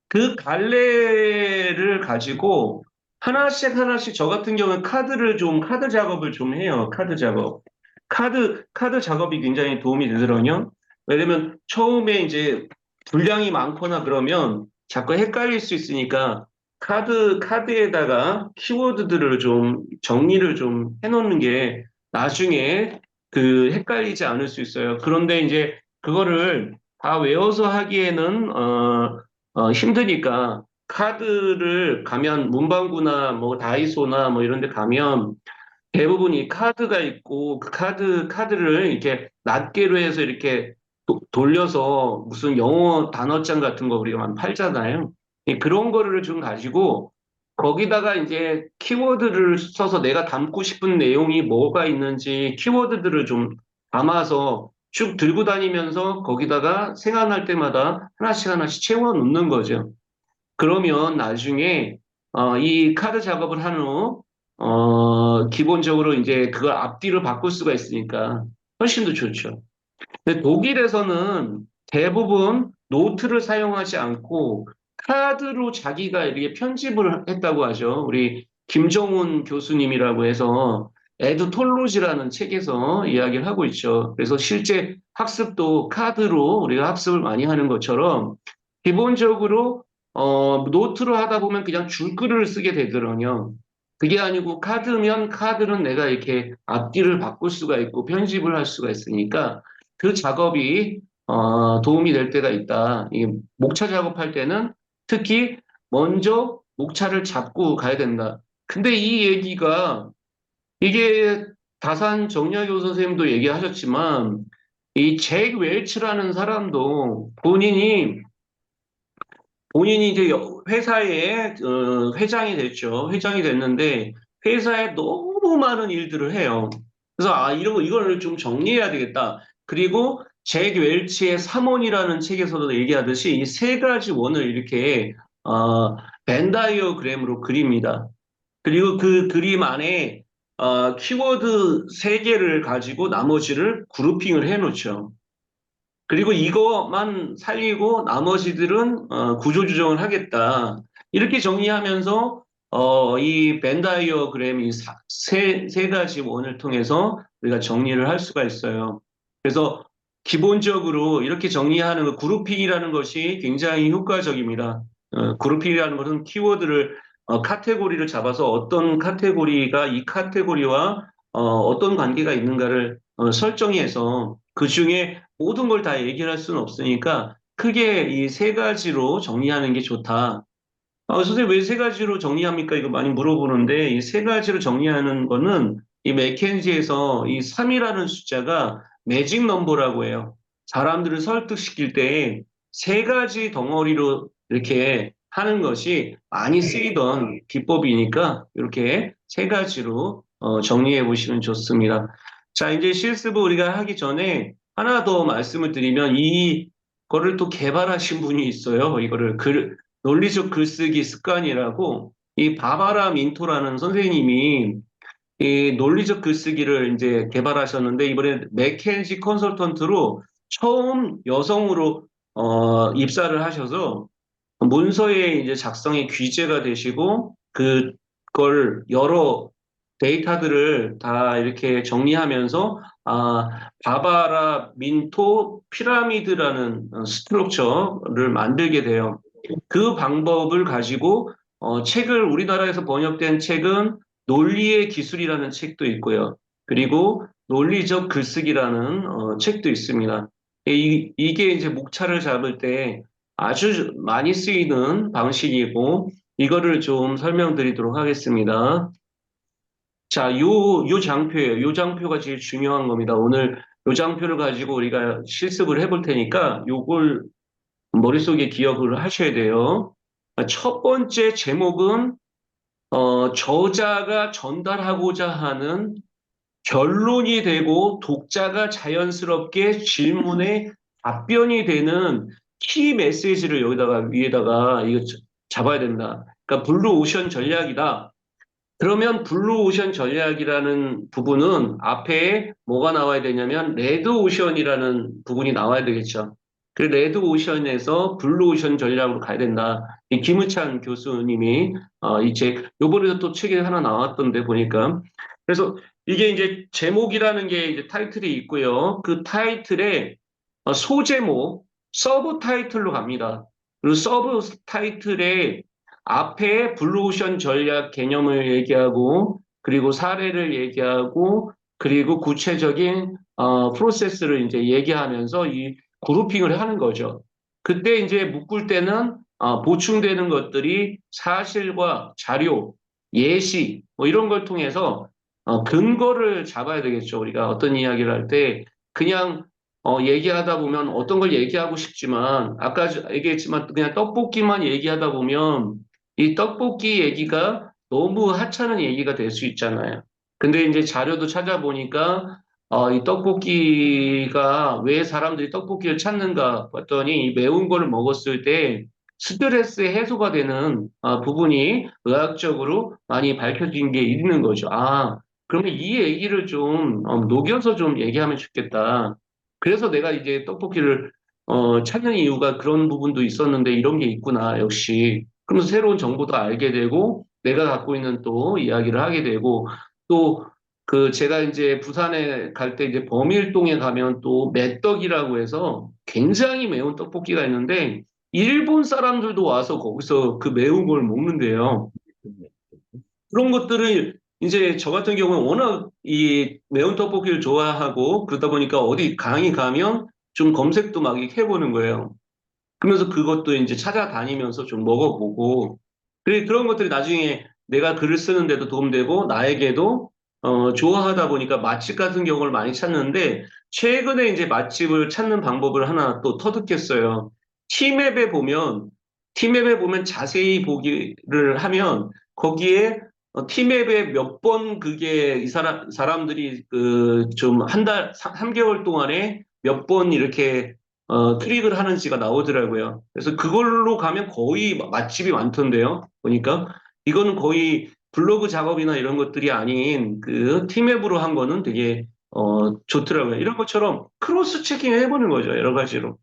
그 갈래를 가지고 하나씩 하나씩 저 같은 경우는 카드 작업을 좀 해요. 카드 작업. 카드 작업이 굉장히 도움이 되더라고요. 왜냐면 처음에 이제 분량이 많거나 그러면 자꾸 헷갈릴 수 있으니까 카드에다가 키워드들을 좀 정리를 좀 해놓는 게 나중에 헷갈리지 않을 수 있어요. 그런데 이제 그거를 다 외워서 하기에는 힘드니까 카드를 가면 문방구나 뭐 다이소나 뭐 이런 데 가면 대부분이 카드가 있고 그 카드를 이렇게 낱개로 해서 이렇게 돌려서 무슨 영어 단어장 같은 거 우리가 많이 팔잖아요. 그런 거를 좀 가지고 거기다가 이제 키워드를 써서 내가 담고 싶은 내용이 뭐가 있는지 키워드들을 좀 담아서 쭉 들고 다니면서 거기다가 생각날 때마다 하나씩 하나씩 채워 놓는 거죠. 그러면 나중에 이 카드 작업을 한 후 기본적으로 이제 그걸 앞뒤로 바꿀 수가 있으니까 훨씬 더 좋죠. 근데 독일에서는 대부분 노트를 사용하지 않고 카드로 자기가 이렇게 편집을 했다고 하죠. 우리 김정훈 교수님이라고 해서 에드톨로지라는 책에서 이야기를 하고 있죠. 그래서 실제 학습도 카드로 우리가 학습을 많이 하는 것처럼 기본적으로 노트로 하다 보면 그냥 줄글을 쓰게 되거든요. 그게 아니고 카드면 카드는 내가 이렇게 앞뒤를 바꿀 수가 있고 편집을 할 수가 있으니까 그 작업이 도움이 될 때가 있다. 이 목차 작업할 때는 특히 먼저 목차를 잡고 가야 된다. 근데 이 얘기가 이게 다산 정약용 선생님도 얘기하셨지만 이 잭 웰치라는 사람도 본인이 이제 회사의 회장이 됐죠. 회장이 됐는데 회사에 너무 많은 일들을 해요. 그래서 이걸 좀 정리해야 되겠다. 그리고 잭 웰치의 3원이라는 책에서도 얘기하듯이 이 세 가지 원을 이렇게 벤 다이어그램으로 그립니다. 그리고 그 그림 안에 키워드 세 개를 가지고 나머지를 그룹핑을 해놓죠. 그리고 이것만 살리고 나머지들은 구조조정을 하겠다. 이렇게 정리하면서 이 벤 다이어그램 세 가지 원을 통해서 우리가 정리를 할 수가 있어요. 그래서 기본적으로 이렇게 정리하는 그룹핑이라는 것이 굉장히 효과적입니다. 그룹핑이라는 것은 키워드를 카테고리를 잡아서 어떤 카테고리가 이 카테고리와 어떤 관계가 있는가를 설정해서 그 중에 모든 걸 다 얘기할 수는 없으니까 크게 이 세 가지로 정리하는 게 좋다. 선생님 왜 세 가지로 정리합니까? 이거 많이 물어보는데 이 세 가지로 정리하는 거는 이 맥켄지에서 이 3이라는 숫자가 매직 넘버라고 해요. 사람들을 설득시킬 때 세 가지 덩어리로 이렇게 하는 것이 많이 쓰이던 기법이니까 이렇게 세 가지로 정리해 보시면 좋습니다. 자, 이제 실습을 우리가 하기 전에 하나 더 말씀을 드리면 이거를 또 개발하신 분이 있어요. 이거를 논리적 글쓰기 습관이라고 이 바바라 민토라는 선생님이 이 논리적 글쓰기를 이제 개발하셨는데 이번에 맥켄지 컨설턴트로 처음 여성으로 입사를 하셔서 문서의 이제 작성이 귀재가 되시고 그걸 여러 데이터들을 다 이렇게 정리하면서 바바라 민토 피라미드라는 스트럭처를 만들게 돼요. 그 방법을 가지고 책을 우리나라에서 번역된 책은 논리의 기술이라는 책도 있고요. 그리고 논리적 글쓰기라는 책도 있습니다. 이게 이제 목차를 잡을 때 아주 많이 쓰이는 방식이고 이거를 좀 설명드리도록 하겠습니다. 자, 요 장표예요. 요 장표가 제일 중요한 겁니다. 오늘 요 장표를 가지고 우리가 실습을 해볼 테니까 요걸 머릿속에 기억을 하셔야 돼요. 첫 번째 제목은 저자가 전달하고자 하는 결론이 되고 독자가 자연스럽게 질문에 답변이 되는 키 메시지를 위에다가 이거 잡아야 된다. 그러니까 블루 오션 전략이다. 그러면 블루 오션 전략이라는 부분은 앞에 뭐가 나와야 되냐면 레드 오션이라는 부분이 나와야 되겠죠. 그 레드 오션에서 블루 오션 전략으로 가야 된다. 이 김우찬 교수님이 이 책, 요번에도 또 책이 하나 나왔던데 보니까. 그래서 이게 이제 제목이라는 게 이제 타이틀이 있고요. 그 타이틀에 소제목, 서브 타이틀로 갑니다. 그리고 서브 타이틀에 앞에 블루오션 전략 개념을 얘기하고 그리고 사례를 얘기하고 그리고 구체적인 프로세스를 이제 얘기하면서 이 그룹핑을 하는 거죠. 그때 이제 묶을 때는 보충되는 것들이 사실과 자료, 예시 뭐 이런 걸 통해서 근거를 잡아야 되겠죠. 우리가 어떤 이야기를 할 때 그냥 얘기하다 보면 어떤 걸 얘기하고 싶지만 아까 얘기했지만 그냥 떡볶이만 얘기하다 보면 이 떡볶이 얘기가 너무 하찮은 얘기가 될 수 있잖아요. 근데 이제 자료도 찾아보니까 이 떡볶이가 왜 사람들이 떡볶이를 찾는가 봤더니 이 매운 거를 먹었을 때 스트레스 해소가 되는 부분이 의학적으로 많이 밝혀진 게 있는 거죠. 그러면 이 얘기를 좀 녹여서 좀 얘기하면 좋겠다. 그래서 내가 이제 떡볶이를 찾는 이유가 그런 부분도 있었는데 이런 게 있구나, 역시. 그러면서 새로운 정보도 알게 되고, 내가 갖고 있는 또 이야기를 하게 되고, 또 그 제가 이제 부산에 갈 때 이제 범일동에 가면 또 매떡이라고 해서 굉장히 매운 떡볶이가 있는데, 일본 사람들도 와서 거기서 그 매운 걸 먹는데요. 그런 것들을 이제 저 같은 경우는 워낙 이 매운 떡볶이를 좋아하고 그러다 보니까 어디 강의 가면 좀 검색도 막 이렇게 해보는 거예요. 그러면서 그것도 이제 찾아다니면서 좀 먹어보고 그런 것들이 나중에 내가 글을 쓰는데도 도움되고 나에게도 좋아하다 보니까 맛집 같은 경우를 많이 찾는데 최근에 이제 맛집을 찾는 방법을 하나 또 터득했어요. 티맵에 보면 티맵에 보면 자세히 보기를 하면 거기에 티맵에 몇 번 그게 이 사람들이 그 좀 한 달, 3개월 동안에 몇 번 이렇게 클릭을 하는지가 나오더라고요. 그래서 그걸로 가면 거의 맛집이 많던데요. 보니까 이거는 거의 블로그 작업이나 이런 것들이 아닌 그 티맵으로 한 거는 되게 좋더라고요. 이런 것처럼 크로스 체킹을 해보는 거죠. 여러 가지로.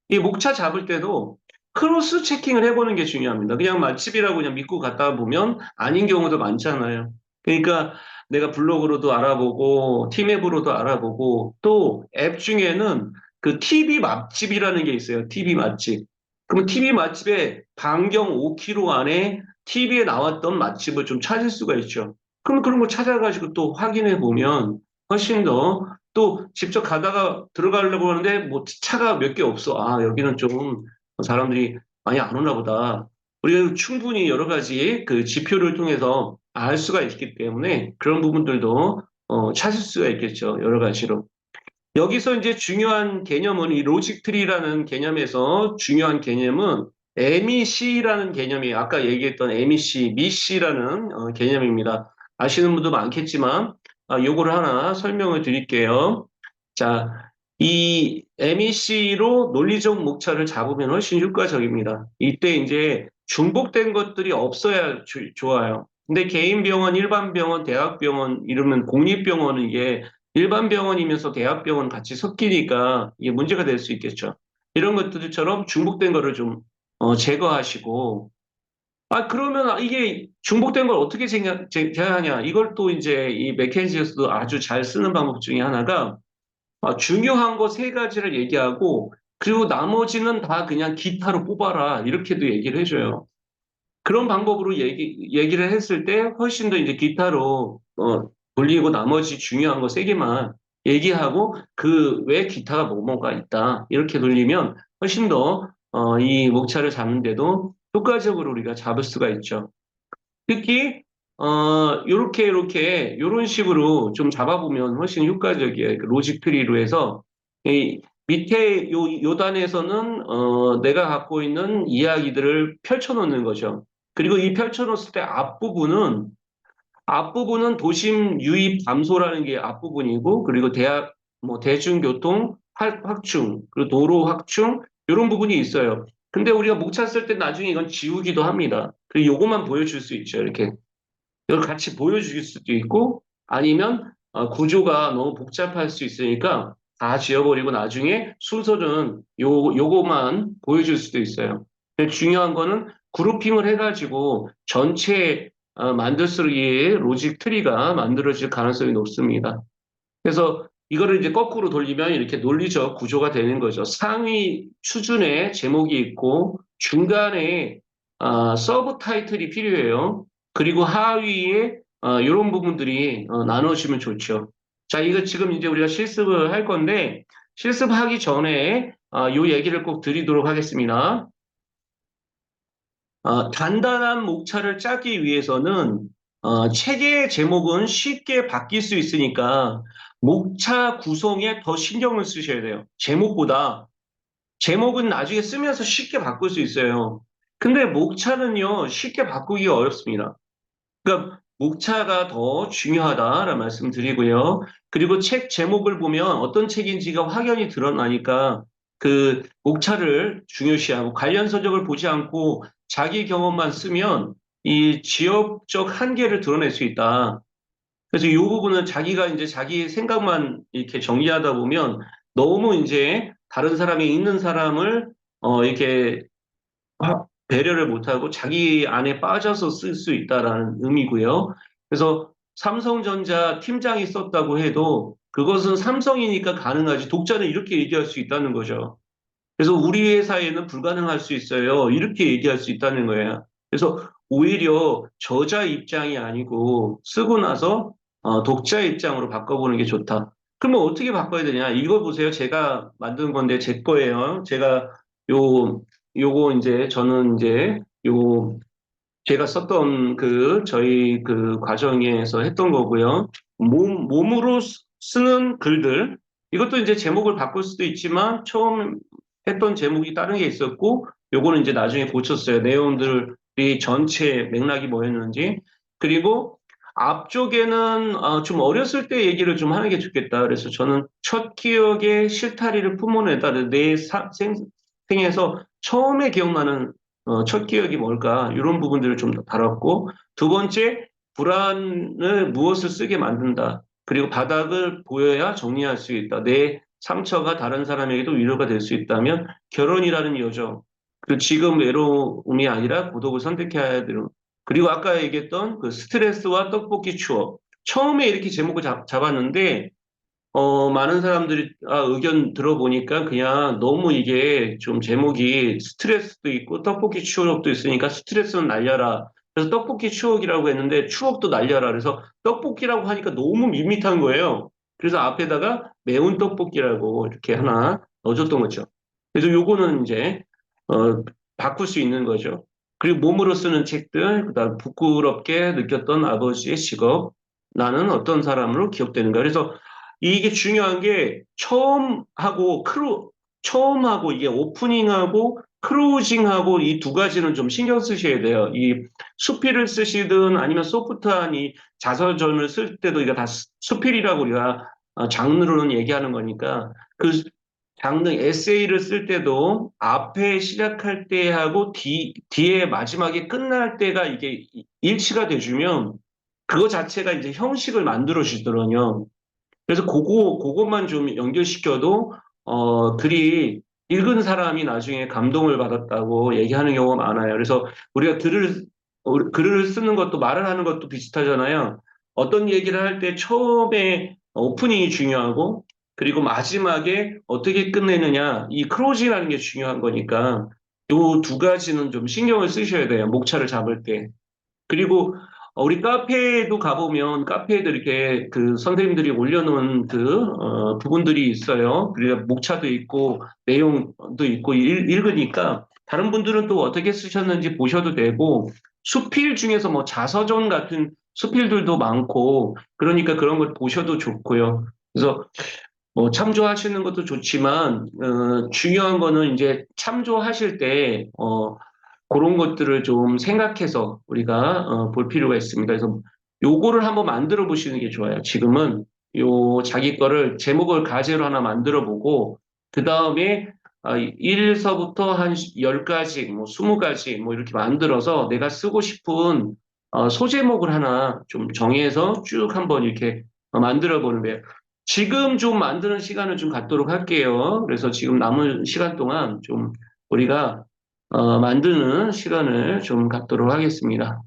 이 목차 잡을 때도 크로스 체킹을 해보는 게 중요합니다. 그냥 맛집이라고 그냥 믿고 갔다 보면 아닌 경우도 많잖아요. 그러니까 내가 블로그로도 알아보고 티맵으로도 알아보고 또 앱 중에는 그 TV 맛집이라는 게 있어요. TV 맛집. 그럼 TV 맛집에 반경 5km 안에 TV에 나왔던 맛집을 좀 찾을 수가 있죠. 그럼 그런 거 찾아가지고 또 확인해 보면 훨씬 더 또 직접 가다가 들어가려고 하는데 뭐 차가 몇 개 없어. 여기는 좀 사람들이 많이 안 오나 보다. 우리가 충분히 여러 가지 그 지표를 통해서 알 수가 있기 때문에 그런 부분들도 찾을 수가 있겠죠. 여러 가지로. 여기서 이제 중요한 개념은 이 로직 트리라는 개념에서 중요한 개념은 MEC라는 개념이에요. 아까 얘기했던 MEC, 미씨라는 개념입니다. 아시는 분도 많겠지만 요거를 하나 설명을 드릴게요. 자, 이 MEC로 논리적 목차를 잡으면 훨씬 효과적입니다. 이때 이제 중복된 것들이 없어야 좋아요. 근데 개인 병원, 일반 병원, 대학병원 이러면 공립병원은 이게 일반 병원이면서 대학병원 같이 섞이니까 이게 문제가 될 수 있겠죠. 이런 것들처럼 중복된 거를 좀 제거하시고 그러면 이게 중복된 걸 어떻게 제어하냐? 이걸 또 이제 이 맥켄지에서도 아주 잘 쓰는 방법 중에 하나가 중요한 거 세 가지를 얘기하고 그리고 나머지는 다 그냥 기타로 뽑아라 이렇게도 얘기를 해줘요. 그런 방법으로 얘기를 했을 때 훨씬 더 이제 기타로 돌리고 나머지 중요한 거 세 개만 얘기하고 그 외 기타가 뭐가 있다 이렇게 돌리면 훨씬 더 이 목차를 잡는데도 효과적으로 우리가 잡을 수가 있죠. 특히 요런 식으로 좀 잡아보면 훨씬 효과적이에요. 그 로직 트리로 해서 이 밑에 요 단에서는 내가 갖고 있는 이야기들을 펼쳐놓는 거죠. 그리고 이 펼쳐놓았을 때 앞부분은 도심 유입 감소라는 게 앞부분이고 그리고 대중교통 확충 그리고 도로 확충 이런 부분이 있어요. 근데 우리가 목 찼을 때 나중에 이건 지우기도 합니다. 그리고 요것만 보여줄 수 있죠. 이렇게. 이걸 같이 보여줄 수도 있고 아니면 구조가 너무 복잡할 수 있으니까 다 지워버리고 나중에 순서는 요거만 보여줄 수도 있어요. 근데 중요한 거는 그룹핑을 해가지고 전체 만들수록의 로직 트리가 만들어질 가능성이 높습니다. 그래서 이거를 이제 거꾸로 돌리면 이렇게 논리적 구조가 되는 거죠. 상위 수준의 제목이 있고 중간에 서브 타이틀이 필요해요. 그리고 하위에 이런 부분들이 나눠지면 좋죠. 자, 이거 지금 이제 우리가 실습을 할 건데 실습하기 전에 이 얘기를 꼭 드리도록 하겠습니다. 단단한 목차를 짜기 위해서는 책의 제목은 쉽게 바뀔 수 있으니까 목차 구성에 더 신경을 쓰셔야 돼요. 제목보다 제목은 나중에 쓰면서 쉽게 바꿀 수 있어요. 근데 목차는요, 쉽게 바꾸기가 어렵습니다. 그러니까 목차가 더 중요하다라는 말씀 드리고요. 그리고 책 제목을 보면 어떤 책인지가 확연히 드러나니까 그 목차를 중요시하고 관련 서적을 보지 않고 자기 경험만 쓰면 이 지역적 한계를 드러낼 수 있다. 그래서 이 부분은 자기가 이제 자기 생각만 이렇게 정리하다 보면 너무 이제 다른 사람이 있는 사람을 이렇게 배려를 못하고 자기 안에 빠져서 쓸 수 있다라는 의미고요. 그래서 삼성전자 팀장이 썼다고 해도 그것은 삼성이니까 가능하지 독자는 이렇게 얘기할 수 있다는 거죠. 그래서 우리 회사에는 불가능할 수 있어요. 이렇게 얘기할 수 있다는 거예요. 그래서 오히려 저자 입장이 아니고 쓰고 나서 독자 입장으로 바꿔보는 게 좋다. 그러면 어떻게 바꿔야 되냐? 이거 보세요. 제가 만든 건데 제 거예요. 제가 요 요거 이제 저는 이제 요 제가 썼던 저희 과정에서 했던 거고요. 몸으로 쓰는 글들. 이것도 이제 제목을 바꿀 수도 있지만 처음 했던 제목이 다른 게 있었고, 요거는 이제 나중에 고쳤어요. 내용들이 전체 맥락이 뭐였는지. 그리고 앞쪽에는 좀 어렸을 때 얘기를 좀 하는 게 좋겠다. 그래서 저는 첫 기억의 실타리를 품어내다. 내 생에서 처음에 기억나는 첫 기억이 뭘까? 이런 부분들을 좀 다뤘고, 두 번째, 불안을 무엇을 쓰게 만든다. 그리고 바닥을 보여야 정리할 수 있다. 내 상처가 다른 사람에게도 위로가 될 수 있다면 결혼이라는 여정. 그 지금 외로움이 아니라 고독을 선택해야 되는. 그리고 아까 얘기했던 그 스트레스와 떡볶이 추억. 처음에 이렇게 제목을 잡았는데 많은 사람들이 의견 들어보니까 그냥 너무 이게 좀 제목이 스트레스도 있고 떡볶이 추억도 있으니까 스트레스는 날려라. 그래서 떡볶이 추억이라고 했는데 추억도 날려라. 그래서 떡볶이라고 하니까 너무 밋밋한 거예요. 그래서 앞에다가 매운 떡볶이라고 이렇게 하나 넣어줬던 거죠. 그래서 요거는 이제 바꿀 수 있는 거죠. 그리고 몸으로 쓰는 책들, 그다음 부끄럽게 느꼈던 아버지의 직업, 나는 어떤 사람으로 기억되는가. 그래서 이게 중요한 게 처음하고 이게 오프닝하고 클로징하고 이 두 가지는 좀 신경 쓰셔야 돼요. 이 수필을 쓰시든 아니면 소프트한 이 자서전을 쓸 때도 이거 다 수필이라고 우리가 장르로는 얘기하는 거니까 그 장르 에세이를 쓸 때도 앞에 시작할 때하고 뒤에 마지막에 끝날 때가 이게 일치가 돼주면 그거 자체가 이제 형식을 만들어 주더라고요. 그래서 그것만 좀 연결시켜도, 글이 읽은 사람이 나중에 감동을 받았다고 얘기하는 경우가 많아요. 그래서 우리가 글을 쓰는 것도 말을 하는 것도 비슷하잖아요. 어떤 얘기를 할 때 처음에 오프닝이 중요하고, 그리고 마지막에 어떻게 끝내느냐, 이 클로징이라는 게 중요한 거니까, 요 두 가지는 좀 신경을 쓰셔야 돼요. 목차를 잡을 때. 그리고 우리 카페에도 가보면 카페에도 이렇게 그 선생님들이 올려놓은 부분들이 있어요. 그리고 목차도 있고 내용도 있고 읽으니까 다른 분들은 또 어떻게 쓰셨는지 보셔도 되고 수필 중에서 뭐 자서전 같은 수필들도 많고 그러니까 그런 걸 보셔도 좋고요. 그래서 뭐 참조하시는 것도 좋지만 중요한 거는 이제 참조하실 때 그런 것들을 좀 생각해서 우리가 볼 필요가 있습니다. 그래서 요거를 한번 만들어 보시는 게 좋아요. 지금은 요 자기 거를 제목을 가제로 하나 만들어 보고 그 다음에 1서부터 한 10가지, 뭐 20가지 뭐 이렇게 만들어서 내가 쓰고 싶은 소제목을 하나 좀 정해서 쭉 한번 이렇게 만들어 보는 거예요. 지금 좀 만드는 시간을 좀 갖도록 할게요. 그래서 지금 남은 시간 동안 좀 우리가 만드는 시간을 좀 갖도록 하겠습니다.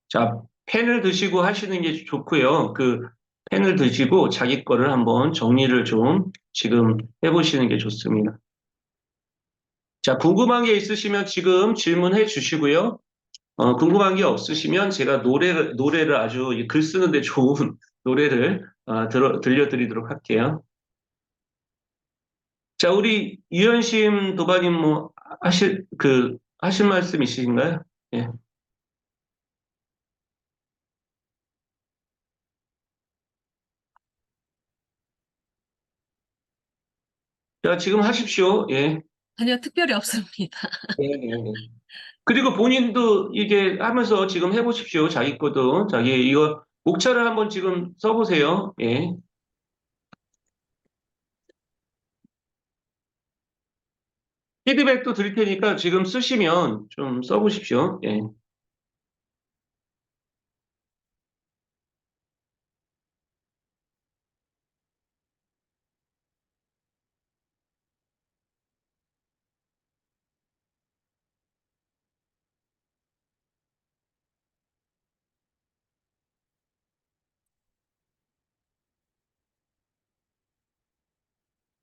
자, 펜을 드시고 하시는 게 좋고요. 펜을 드시고 자기 거를 한번 정리를 좀 지금 해보시는 게 좋습니다. 자, 궁금한 게 있으시면 지금 질문해 주시고요. 궁금한 게 없으시면 제가 노래를 아주 글 쓰는데 좋은 노래를 들려드리도록 할게요. 자, 우리 유현심 도반님 뭐 하실 말씀 있으신가요? 예. 자, 지금 하십시오. 예. 아니요, 특별히 없습니다. 예, 예, 예. 그리고 본인도 이게 하면서 지금 해보십시오. 자기 것도. 자기 이거 목차를 한번 지금 써보세요. 예. 피드백도 드릴 테니까 지금 쓰시면 좀 써보십시오. 예.